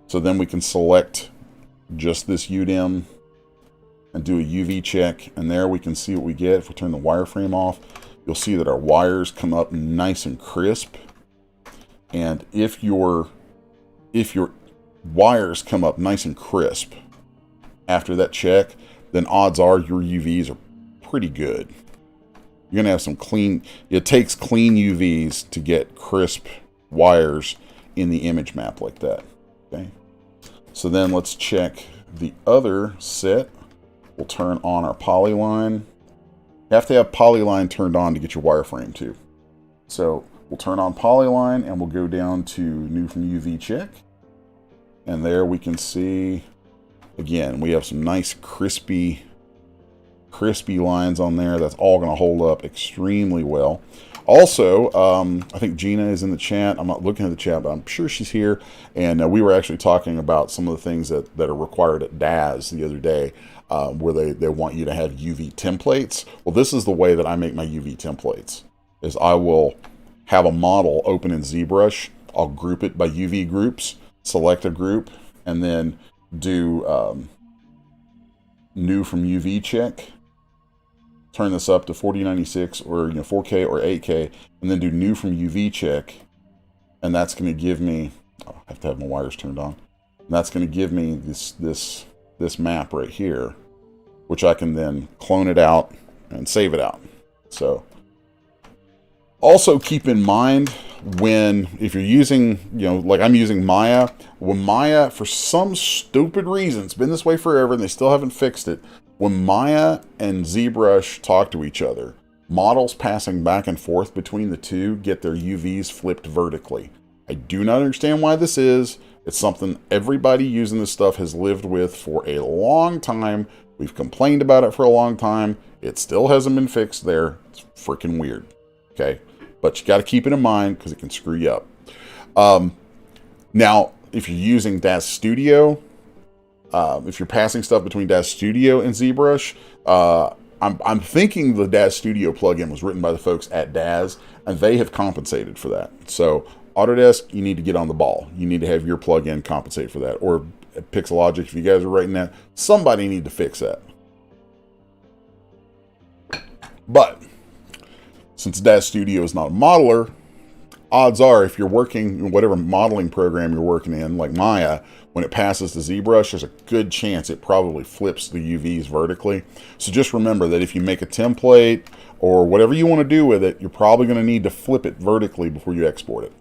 So then we can select just this UDIM and do a UV check, and there we can see what we get. If we turn the wireframe off, you'll see that our wires come up nice and crisp. And if your wires come up nice and crisp after that check, then odds are your UVs are pretty good. You're going to have some clean, it takes clean UVs to get crisp wires in the image map like that. Okay. So then let's check the other set. We'll turn on our polyline. You have to have polyline turned on to get your wireframe too. So we'll turn on polyline and we'll go down to new from UV check. And there we can see, again, we have some nice crispy lines on there. That's all going to hold up extremely well. Also, I think Gina is in the chat. I'm not looking at the chat, but I'm sure she's here. And we were actually talking about some of the things that are required at DAZ the other day, where they want you to have UV templates. Well, this is the way that I make my UV templates, is I will have a model open in ZBrush. I'll group it by UV groups, select a group, and then do new from UV check. Turn this up to 4096 or 4K or 8K, and then do new from UV check, and that's going to give me, I have to have my wires turned on, and that's going to give me this map right here, which I can then clone it out and save it out. So also keep in mind, if you're using, like I'm using Maya, when Maya, for some stupid reason, it's been this way forever and they still haven't fixed it. When Maya and ZBrush talk to each other, models passing back and forth between the two get their UVs flipped vertically. I do not understand why this is. It's something everybody using this stuff has lived with for a long time. We've complained about it for a long time. It still hasn't been fixed there. It's freaking weird. Okay? But you got to keep it in mind because it can screw you up. Now, if you're using DAZ Studio, if you're passing stuff between DAZ Studio and ZBrush, I'm thinking the DAZ Studio plugin was written by the folks at DAZ, and they have compensated for that. So Autodesk, you need to get on the ball. You need to have your plugin compensate for that. Or Pixelogic, if you guys are writing that, somebody need to fix that. But since DAZ Studio is not a modeler, odds are if you're working in whatever modeling program you're working in, like Maya, when it passes to ZBrush, there's a good chance it probably flips the UVs vertically. So just remember that if you make a template or whatever you want to do with it, you're probably going to need to flip it vertically before you export it.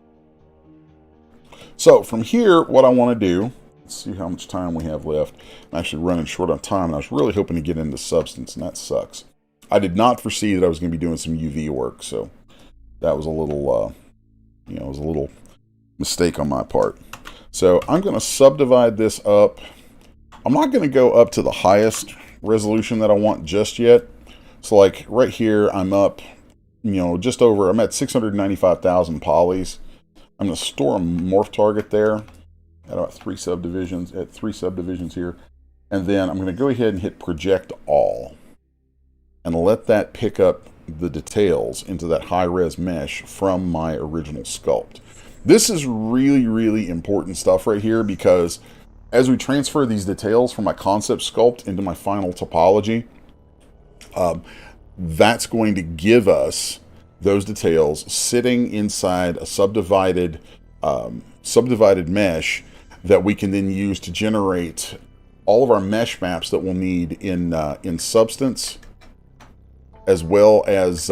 So from here, what I want to do, let's see how much time we have left. I'm actually running short on time, and I was really hoping to get into substance, and that sucks. I did not foresee that I was going to be doing some UV work, so that was a little, you know, it was a little mistake on my part. So I'm going to subdivide this up. I'm not going to go up to the highest resolution that I want just yet. So like right here, I'm up, you know, just over, I'm at 695,000 polys. I'm going to store a morph target there at about three subdivisions here. And then I'm going to go ahead and hit project all and let that pick up the details into that high-res mesh from my original sculpt. This is really, really important stuff right here, because as we transfer these details from my concept sculpt into my final topology, that's going to give us those details sitting inside a subdivided mesh that we can then use to generate all of our mesh maps that we'll need in Substance, as well as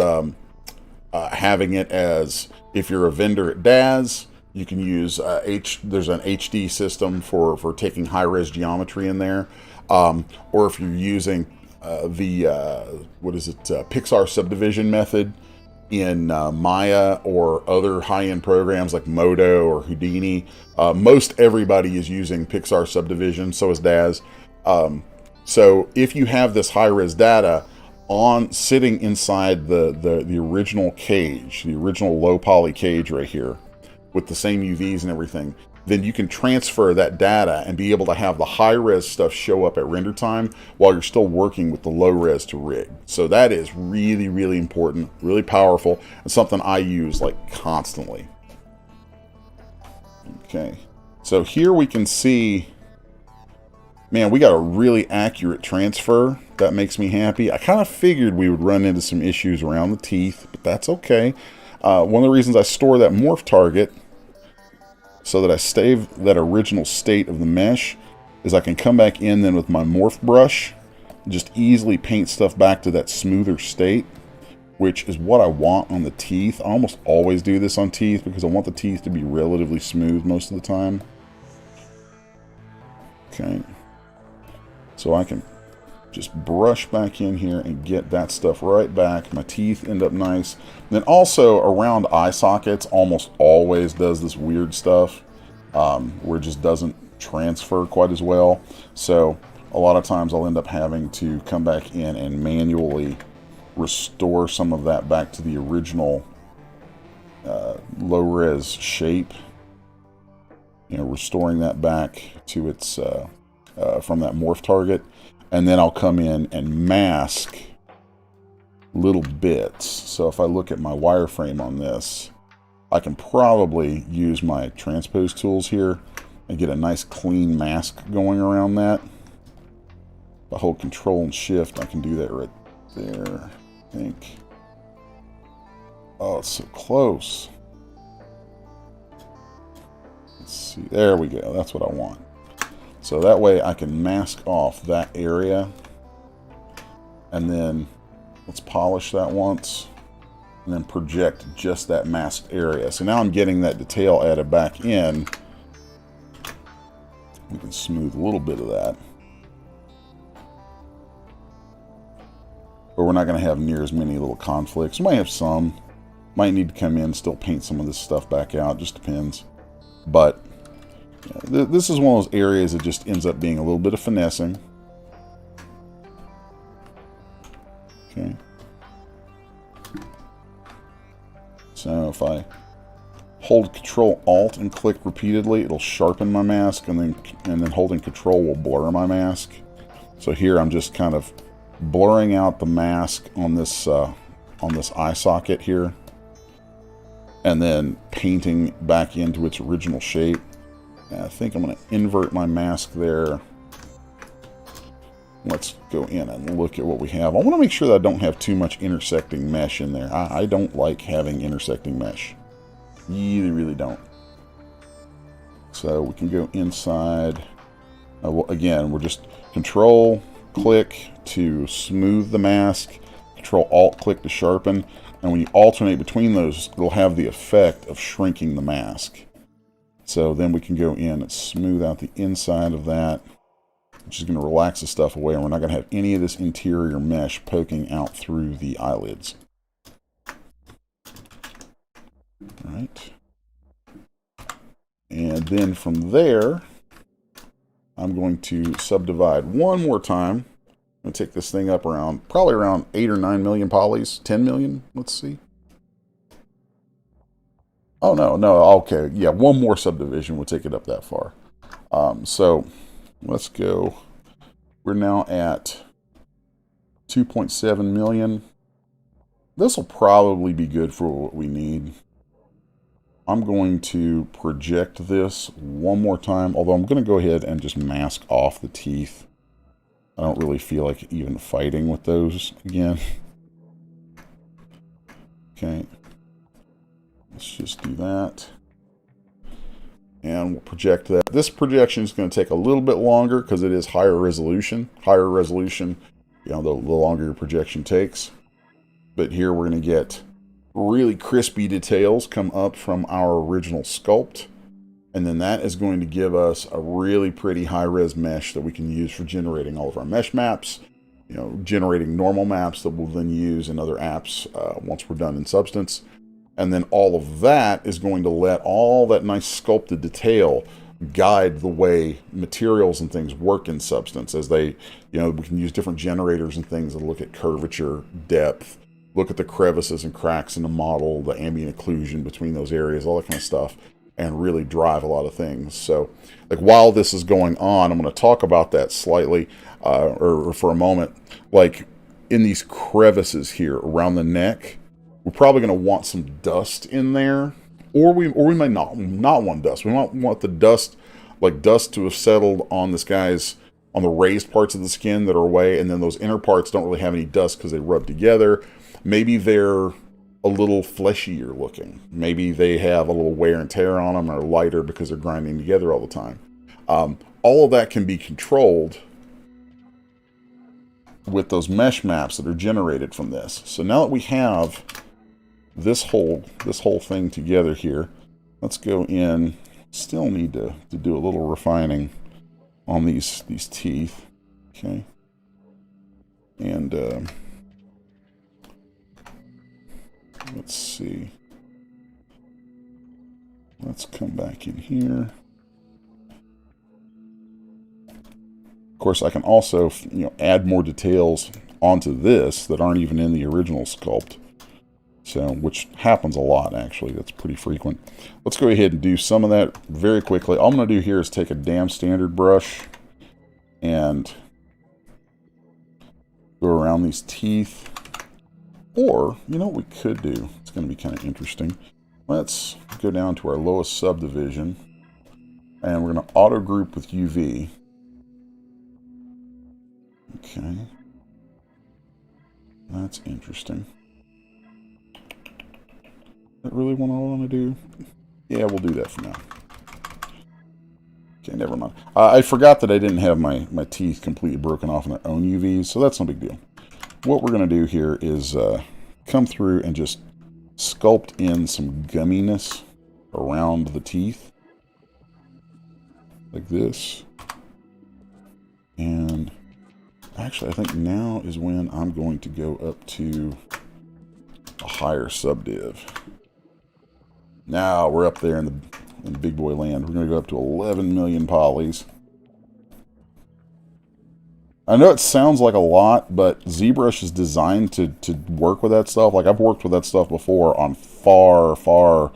having it as, if you're a vendor at DAZ, you can use there's an HD system for taking high-res geometry in there, or if you're using Pixar subdivision method in Maya or other high-end programs like Modo or Houdini. Most everybody is using Pixar subdivision, so is DAZ. So if you have this high-res data sitting inside the original cage, the original low poly cage right here, with the same UVs and everything, then you can transfer that data and be able to have the high-res stuff show up at render time while you're still working with the low-res to rig. So that is really, really important, really powerful, and something I use like constantly. Okay, so here we can see, man, we got a really accurate transfer. That makes me happy. I kind of figured we would run into some issues around the teeth, but that's okay. One of the reasons I store that morph target so that I save that original state of the mesh is I can come back in then with my morph brush and just easily paint stuff back to that smoother state, which is what I want on the teeth. I almost always do this on teeth because I want the teeth to be relatively smooth most of the time. Okay, so I can just brush back in here and get that stuff right back. My teeth end up nice. And then also around eye sockets, almost always does this weird stuff where it just doesn't transfer quite as well. So a lot of times I'll end up having to come back in and manually restore some of that back to the original low-res shape. You know, restoring that back to its from that morph target. And then I'll come in and mask little bits. So if I look at my wireframe on this, I can probably use my transpose tools here and get a nice clean mask going around that. If I hold Control and Shift, I can do that right there, I think. Oh, it's so close. Let's see, there we go, that's what I want. So that way I can mask off that area, and then let's polish that once, and then project just that masked area. So now I'm getting that detail added back in. We can smooth a little bit of that, but we're not going to have near as many little conflicts. We might have some, might need to come in and still paint some of this stuff back out, just depends. But this is one of those areas that just ends up being a little bit of finessing. Okay. So if I hold Control Alt and click repeatedly, it'll sharpen my mask, and then holding Control will blur my mask. So here I'm just kind of blurring out the mask on this eye socket here, and then painting back into its original shape. I think I'm going to invert my mask there. Let's go in and look at what we have. I want to make sure that I don't have too much intersecting mesh in there. I don't like having intersecting mesh. Really, really don't. So we can go inside. Well, again, we're just Control click to smooth the mask, Control Alt click to sharpen, and when you alternate between those, it'll have the effect of shrinking the mask. So then we can go in and smooth out the inside of that, which is going to relax the stuff away, and we're not going to have any of this interior mesh poking out through the eyelids. All right. And then from there, I'm going to subdivide one more time. I'm going to take this thing up around, probably around 8 or 9 million polys. 10 million, let's see. Oh, no, okay. Yeah, one more subdivision would take it up that far. So let's go. We're now at 2.7 million. This will probably be good for what we need. I'm going to project this one more time, although I'm going to go ahead and just mask off the teeth. I don't really feel like even fighting with those again. Okay. Let's just do that. And we'll project that. This projection is going to take a little bit longer because it is higher resolution. Higher resolution, you know, the longer your projection takes. But here we're going to get really crispy details come up from our original sculpt. And then that is going to give us a really pretty high-res mesh that we can use for generating all of our mesh maps. You know, generating normal maps that we'll then use in other apps once we're done in Substance. And then all of that is going to let all that nice sculpted detail guide the way materials and things work in Substance. As they, you know, we can use different generators and things to look at curvature, depth, look at the crevices and cracks in the model, the ambient occlusion between those areas, all that kind of stuff, and really drive a lot of things. So, like, while this is going on, I'm going to talk about that slightly, or for a moment. Like, in these crevices here around the neck, we're probably going to want some dust in there, or we might not want dust. We might want the dust, like dust to have settled on this guy's, on the raised parts of the skin that are away, and then those inner parts don't really have any dust because they rub together. Maybe they're a little fleshier looking. Maybe they have a little wear and tear on them, or lighter because they're grinding together all the time. All of that can be controlled with those mesh maps that are generated from this. So now that we have this whole thing together here, let's go in. Still need to do a little refining on these teeth. Okay. And let's see. Let's come back in here. Of course, I can also, you know, add more details onto this that aren't even in the original sculpt. So, which happens a lot, actually. That's pretty frequent. Let's go ahead and do some of that very quickly. All I'm going to do here is take a damn standard brush and go around these teeth. Or, you know what we could do? It's going to be kind of interesting. Let's go down to our lowest subdivision, and we're going to auto group with UV. Okay. That's interesting. Is that really what I want to do? Yeah, we'll do that for now. Okay, never mind. I forgot that I didn't have my teeth completely broken off in their own UVs, so that's no big deal. What we're going to do here is come through and just sculpt in some gumminess around the teeth. Like this. And actually, I think now is when I'm going to go up to a higher subdiv. Now we're up there in the big boy land. We're going to go up to 11 million polys. I know it sounds like a lot, but ZBrush is designed to work with that stuff. Like, I've worked with that stuff before on far, far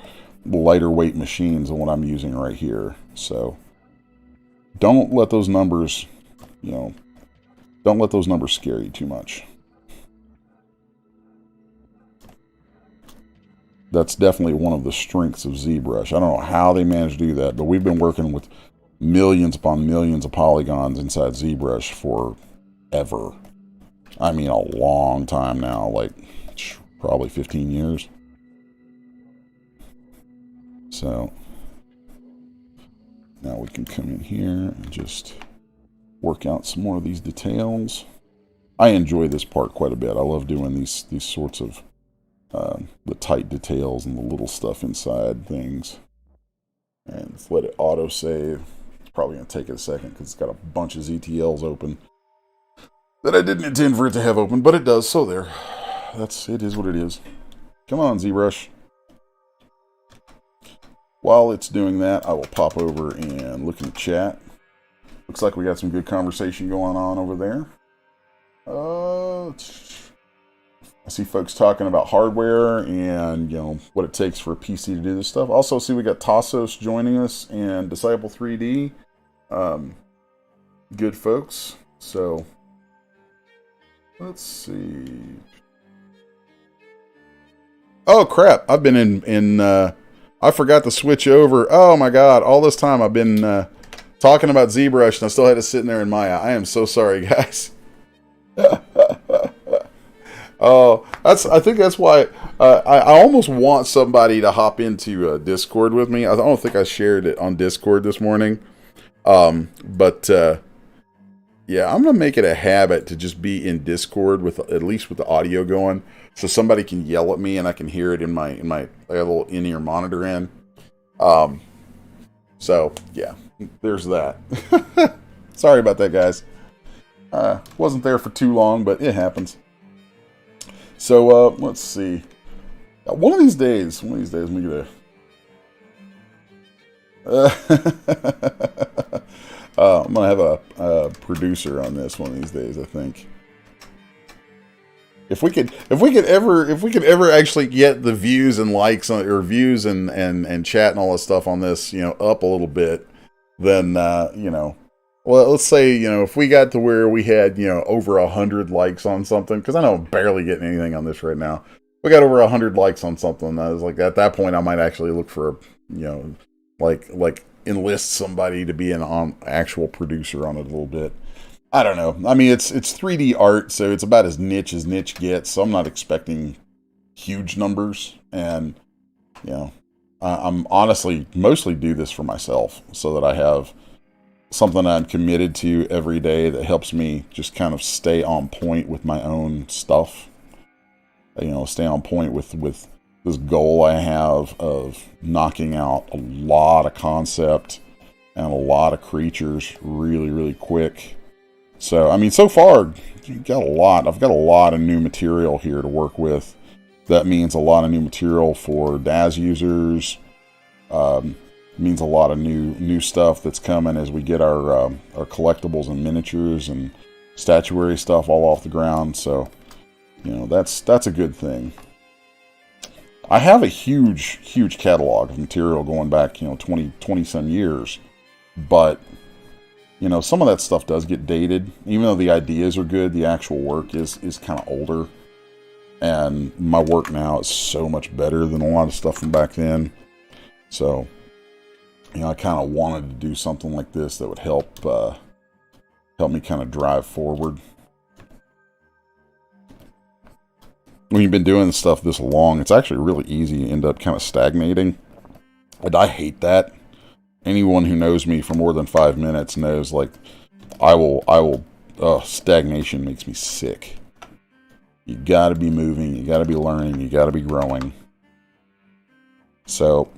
lighter weight machines than what I'm using right here. So don't let those numbers, you know, don't let those numbers scare you too much. That's definitely one of the strengths of ZBrush. I don't know how they managed to do that, but we've been working with millions upon millions of polygons inside ZBrush forever. I mean, a long time now, like probably 15 years. So now we can come in here and just work out some more of these details. I enjoy this part quite a bit. I love doing these sorts of the tight details and the little stuff inside things. And let's let it auto save. probably going to take it a second because it's got a bunch of ZTLs open that I didn't intend for it to have open, but it does. So there, it is what it is. Come on, ZBrush. While it's doing that, I will pop over and look in the chat. Looks like we got some good conversation going on over there. I see folks talking about hardware and, what it takes for a PC to do this stuff. Also, see we got Tassos joining us and Disciple 3D. Good folks. So, let's see. Oh, crap. I've been I forgot to switch over. Oh, my God. All this time I've been talking about ZBrush and I still had to sit in there in Maya. I am so sorry, guys. Oh, I think that's why I almost want somebody to hop into Discord with me. I don't think I shared it on Discord this morning. But yeah, I'm gonna make it a habit to just be in Discord with at least with the audio going, so somebody can yell at me and I can hear it in my I got a little in-ear monitor in. So yeah, there's that. Sorry about that, guys. Wasn't there for too long, but it happens. So, let's see. One of these days, let me get I'm gonna have a producer on this one of these days, I think. If we could ever actually get the views and likes on, or views and chat and all that stuff on this, up a little bit, then well, let's say, if we got to where we had, over 100 likes on something, because I know I'm barely getting anything on this right now. We got over 100 likes on something. I was like, at that point, I might actually look for, like enlist somebody to be an actual producer on it a little bit. I don't know. I mean, it's 3D art, so it's about as niche gets. So I'm not expecting huge numbers, and I'm honestly mostly do this for myself, so that I have something I'm committed to every day that helps me just kind of stay on point with my own stuff. Stay on point with this goal I have of knocking out a lot of concept and a lot of creatures really, really quick. So, I mean, so far, I've got a lot of new material here to work with. That means a lot of new material for DAZ users. Means a lot of new stuff that's coming as we get our collectibles and miniatures and statuary stuff all off the ground. So, that's a good thing. I have a huge catalog of material going back, 20 some years, but some of that stuff does get dated. Even though the ideas are good, the actual work is kind of older, and my work now is so much better than a lot of stuff from back then. So, I kind of wanted to do something like this that would help me kind of drive forward. When you've been doing stuff this long, it's actually really easy to end up kind of stagnating. And I hate that. Anyone who knows me for more than 5 minutes knows, like, stagnation makes me sick. You gotta be moving, you gotta be learning, you gotta be growing. So,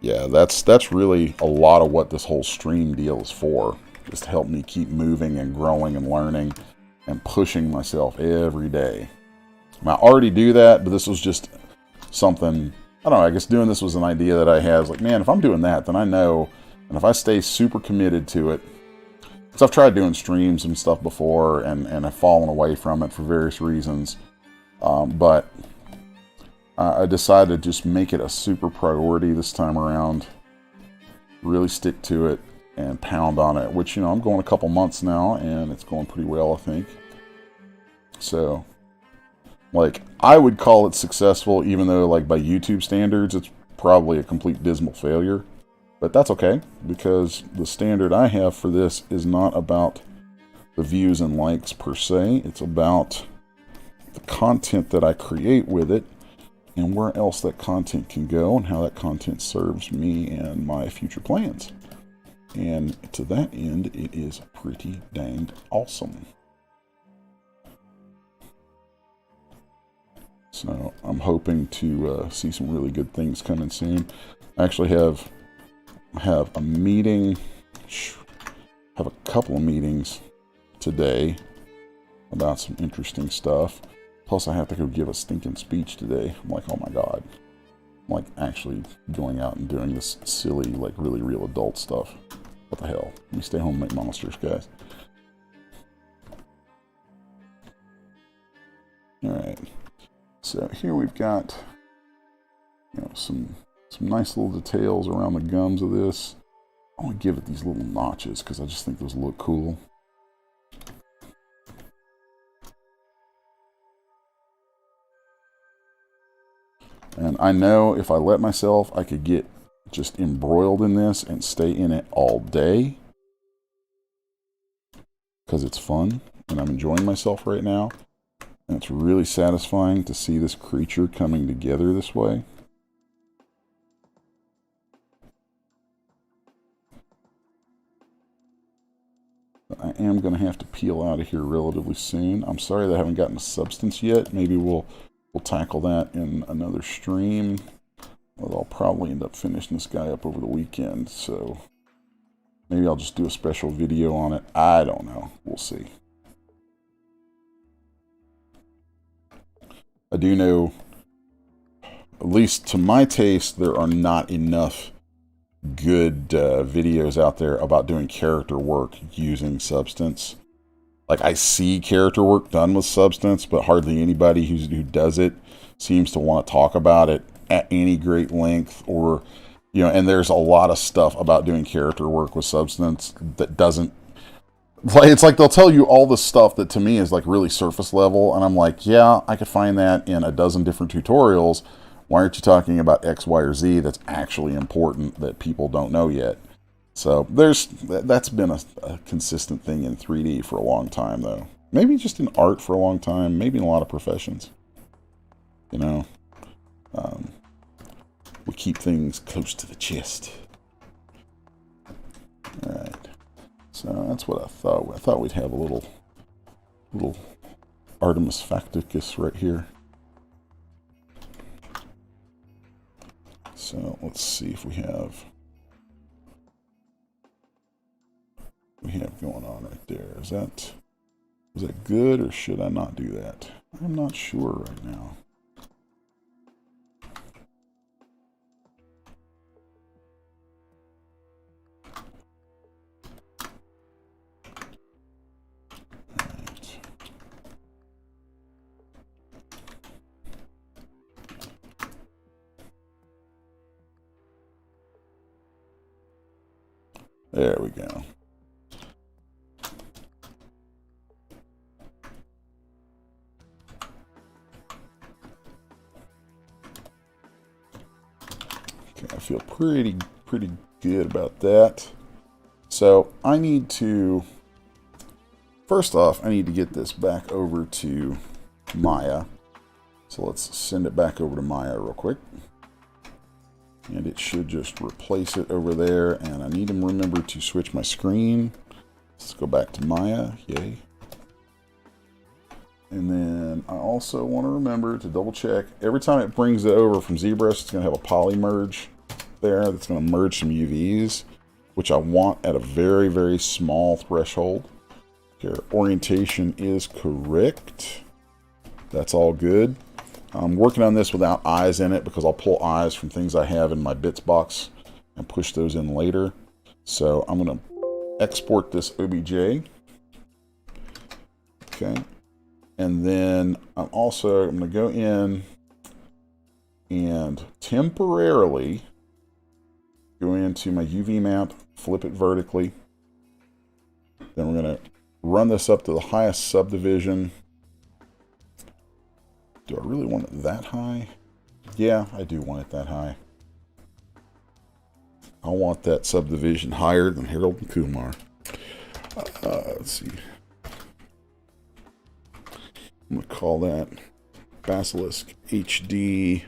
yeah, that's really a lot of what this whole stream deal is for. Just to help me keep moving and growing and learning and pushing myself every day. I already do that, but this was just something, I don't know, I guess doing this was an idea that I had. I was like, man, if I'm doing that, then I know, and if I stay super committed to it, because I've tried doing streams and stuff before, and I've fallen away from it for various reasons, but I decided to just make it a super priority this time around, really stick to it, and pound on it, which, I'm going a couple months now, and it's going pretty well, I think. So, like, I would call it successful, even though, like, by YouTube standards, it's probably a complete dismal failure. But that's okay, because the standard I have for this is not about the views and likes per se. It's about the content that I create with it, and where else that content can go, and how that content serves me and my future plans. And to that end, it is pretty dang awesome. So I'm hoping to see some really good things coming soon. I actually have a meeting have a couple of meetings today about some interesting stuff. Plus, I have to go give a stinking speech today. I'm like, oh my god. I'm like actually going out and doing this silly, like really real adult stuff. What the hell? Let me stay home and make monsters, guys. Alright. So here we've got, you know, some nice little details around the gums of this. I want to give it these little notches because I just think those look cool. And I know if I let myself, I could get just embroiled in this and stay in it all day. Because it's fun and I'm enjoying myself right now. And it's really satisfying to see this creature coming together this way. But I am going to have to peel out of here relatively soon. I'm sorry that I haven't gotten a substance yet. Maybe we'll tackle that in another stream. Well, I'll probably end up finishing this guy up over the weekend, so maybe I'll just do a special video on it. I don't know. We'll see. I do know, at least to my taste, there are not enough good videos out there about doing character work using substance. Like, I see character work done with substance, but hardly anybody who does it seems to want to talk about it at any great length. Or, you know, and there's a lot of stuff about doing character work with substance that doesn't, like, it's like they'll tell you all this stuff that to me is like really surface level, and I'm like, yeah, I could find that in a dozen different tutorials. Why aren't you talking about X, Y, or Z that's actually important that people don't know yet? So that's been a consistent thing in 3D for a long time, though. Maybe just in art for a long time. Maybe in a lot of professions. You know, we keep things close to the chest. All right. So that's what I thought. I thought we'd have a little Artemis Facticus right here. So let's see if we have going on right there. Is that good, or should I not do that? I'm not sure right now. Right. There we go. I feel pretty good about that. So I need to, first off, I need to get this back over to Maya. So let's send it back over to Maya real quick. And it should just replace it over there. And I need to remember to switch my screen. Let's go back to Maya. Yay. And then I also want to remember to double check. Every time it brings it over from Zbrush, it's going to have a poly merge there. That's going to merge some UVs, which I want at a very small threshold. Here, orientation is correct. That's all good. I'm working on this without eyes in it because I'll pull eyes from things I have in my bits box and push those in later. So I'm going to export this OBJ. Okay. And then I'm going to go in and temporarily go into my UV map, flip it vertically. Then we're going to run this up to the highest subdivision. Do I really want it that high? Yeah, I do want it that high. I want that subdivision higher than Harold and Kumar. Let's see. I'm going to call that Basilisk HD.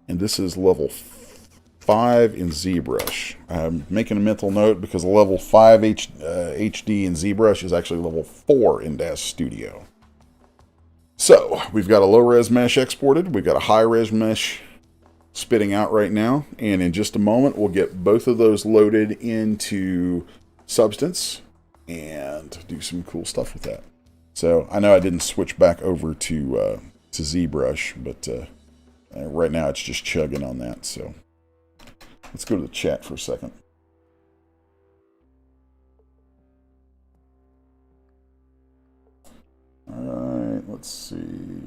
And this is level 5 in ZBrush. I'm making a mental note because level 5 HD in ZBrush is actually level 4 in Manga Studio. So, we've got a low-res mesh exported. We've got a high-res mesh spitting out right now. And in just a moment, we'll get both of those loaded into Substance and do some cool stuff with that. So I know I didn't switch back over to Zbrush, but right now it's just chugging on that. So let's go to the chat for a second. All right, let's see.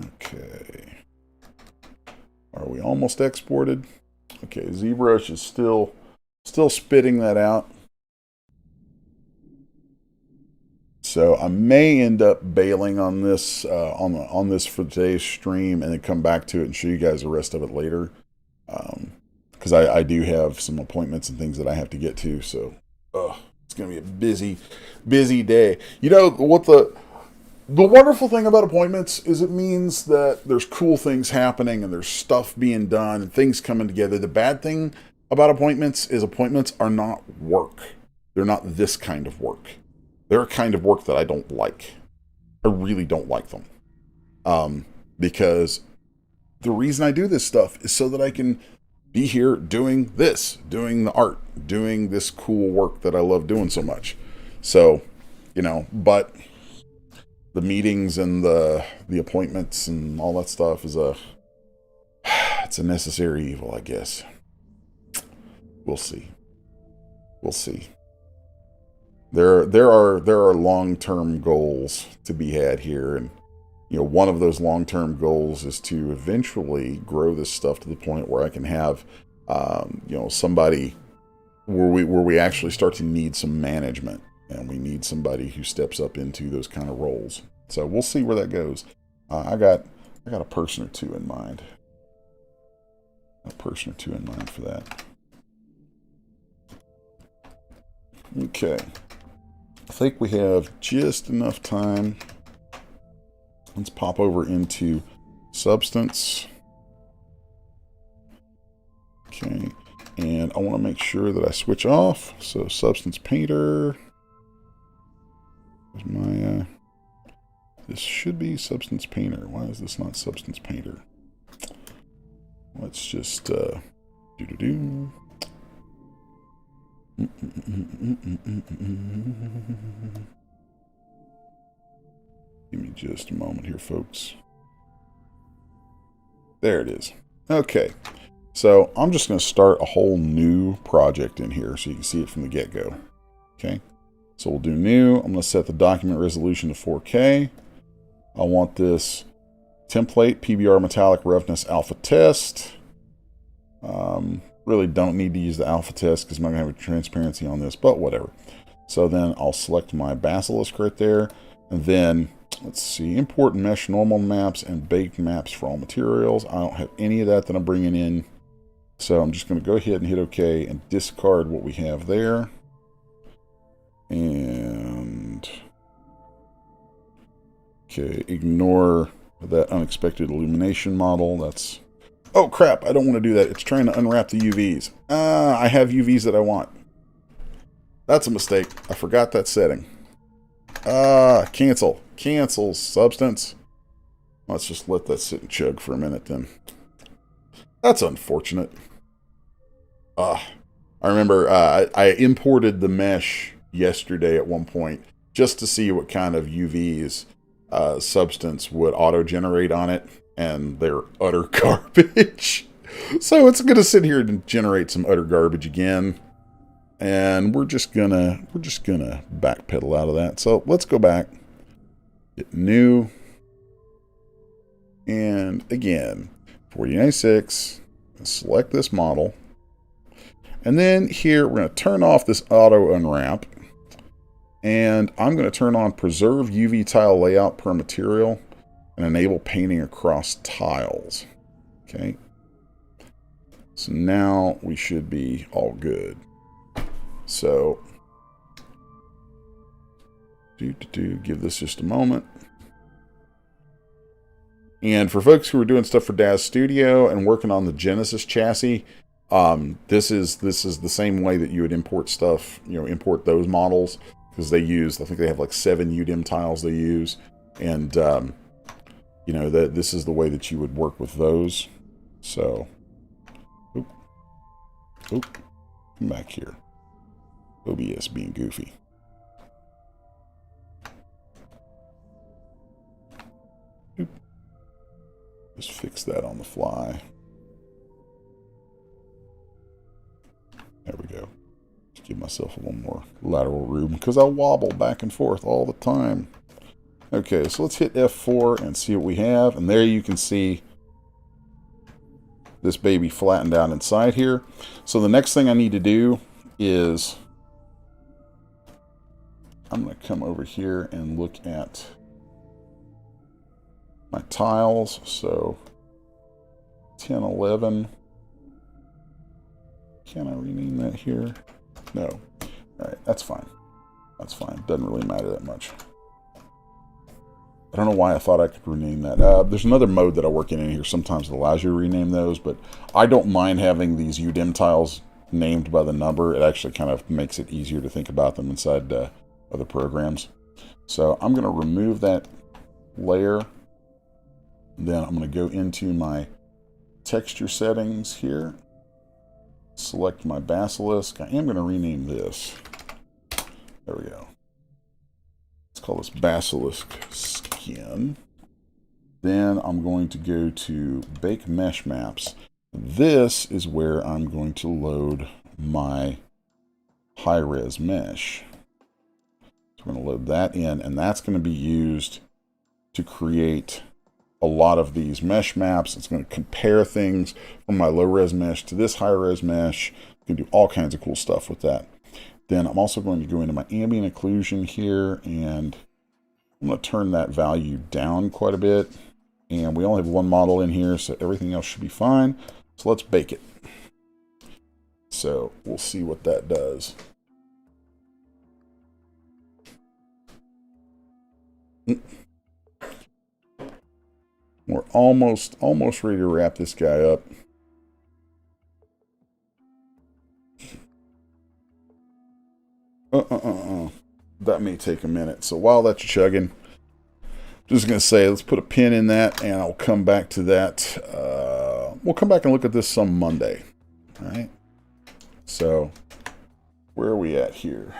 Okay. Are we almost exported? Okay, Zbrush is still spitting that out. So I may end up bailing on this on this for today's stream, and then come back to it and show you guys the rest of it later. Because I do have some appointments and things that I have to get to. So it's gonna be a busy day. You know what the wonderful thing about appointments is it means that there's cool things happening and there's stuff being done and things coming together. The bad thing about appointments is appointments are not work. They're not this kind of work. They're a kind of work that I don't like. I really don't like them. Because the reason I do this stuff is so that I can be here doing this, doing the art, doing this cool work that I love doing so much. So, but the meetings and the appointments and all that stuff is it's a necessary evil, I guess. We'll see. We'll see. There are long-term goals to be had here, and one of those long-term goals is to eventually grow this stuff to the point where I can have somebody where we actually start to need some management, and we need somebody who steps up into those kind of roles. So we'll see where that goes. I got a person or two in mind. A person or two in mind for that. Okay. I think we have just enough time. Let's pop over into Substance. Okay. And I want to make sure that I switch off. So Substance Painter. There's my, this should be Substance Painter. Why is this not Substance Painter? Let's just, do-do-do. Give me just a moment here, folks. There it is. Okay. So I'm just going to start a whole new project in here so you can see it from the get-go. Okay. So we'll do new. I'm going to set the document resolution to 4K. I want this template, PBR metallic roughness alpha test. Really don't need to use the alpha test because I'm not going to have a transparency on this, but whatever. So then I'll select my Basilisk right there. And then, let's see, import mesh normal maps and baked maps for all materials. I don't have any of that I'm bringing in. So I'm just going to go ahead and hit OK and discard what we have there. And, okay, ignore that unexpected illumination model. That's, oh crap, I don't want to do that. It's trying to unwrap the UVs. I have UVs that I want. That's a mistake. I forgot that setting. Cancel. Cancel Substance. Let's just let that sit and chug for a minute then. That's unfortunate. I remember I imported the mesh yesterday at one point just to see what kind of UVs Substance would auto-generate on it, and they're utter garbage. So it's going to sit here and generate some utter garbage again. And we're just gonna backpedal out of that. So let's go back, hit new, and again, 4096, select this model. And then here, we're going to turn off this auto unwrap. And I'm going to turn on preserve UV tile layout per material and enable painting across tiles. Okay. So now we should be all good. So, give this just a moment. And for folks who are doing stuff for Daz Studio and working on the Genesis chassis, this is the same way that you would import stuff, import those models because they use, I think they have like 7 UDIM tiles they use, and you know, that this is the way that you would work with those. So, oop, come back here. OBS being goofy. Oop. Just fix that on the fly. There we go. Just give myself a little more lateral room because I wobble back and forth all the time. Okay, so let's hit F4 and see what we have. And there you can see this baby flattened out inside here. So the next thing I need to do is I'm going to come over here and look at my tiles. So 10, 11. Can I rename that here? No. All right, that's fine. That's fine. Doesn't really matter that much. I don't know why I thought I could rename that. There's another mode that I work in here sometimes that allows you to rename those, but I don't mind having these UDIM tiles named by the number. It actually kind of makes it easier to think about them inside other programs. So I'm going to remove that layer. Then I'm going to go into my texture settings here. Select my Basilisk. I am going to rename this. There we go. Let's call this Basilisk Skin. Then I'm going to go to Bake Mesh Maps. This is where I'm going to load my high-res mesh. So we're going to load that in, and that's going to be used to create a lot of these mesh maps. It's going to compare things from my low-res mesh to this high-res mesh. You can do all kinds of cool stuff with that. Then I'm also going to go into my ambient occlusion here, and I'm going to turn that value down quite a bit. And we only have one model in here, so everything else should be fine. So let's bake it. So we'll see what that does. We're almost ready to wrap this guy up. That may take a minute. So while that's chugging, I'm just going to say, let's put a pin in that, and I'll come back to that. We'll come back and look at this some Monday. All right. So where are we at here?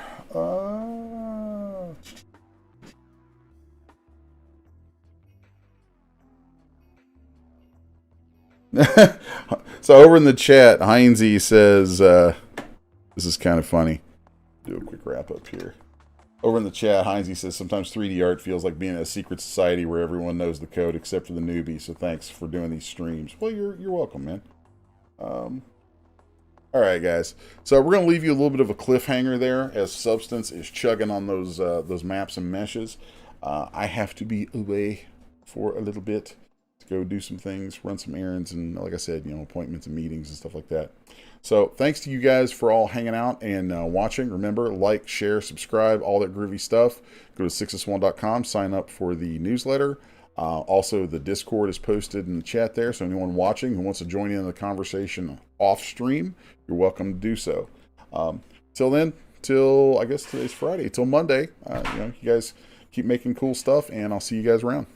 So over in the chat, Heinze says, this is kind of funny. Do a quick wrap up here. Over in the chat, Heinze says, sometimes 3D art feels like being in a secret society where everyone knows the code except for the newbie. So thanks for doing these streams. Well, you're welcome, man. All right, guys. So we're going to leave you a little bit of a cliffhanger there as Substance is chugging on those maps and meshes. I have to be away for a little bit to go do some things, run some errands, and like I said, you know, appointments and meetings and stuff like that. So thanks to you guys for all hanging out and watching. Remember, like, share, subscribe, all that groovy stuff. Go to 6s1.com, sign up for the newsletter. Also, the Discord is posted in the chat there, so anyone watching who wants to join in the conversation off stream, you're welcome to do so. Till then, till I guess today's Friday, till Monday, you know, you guys keep making cool stuff, and I'll see you guys around.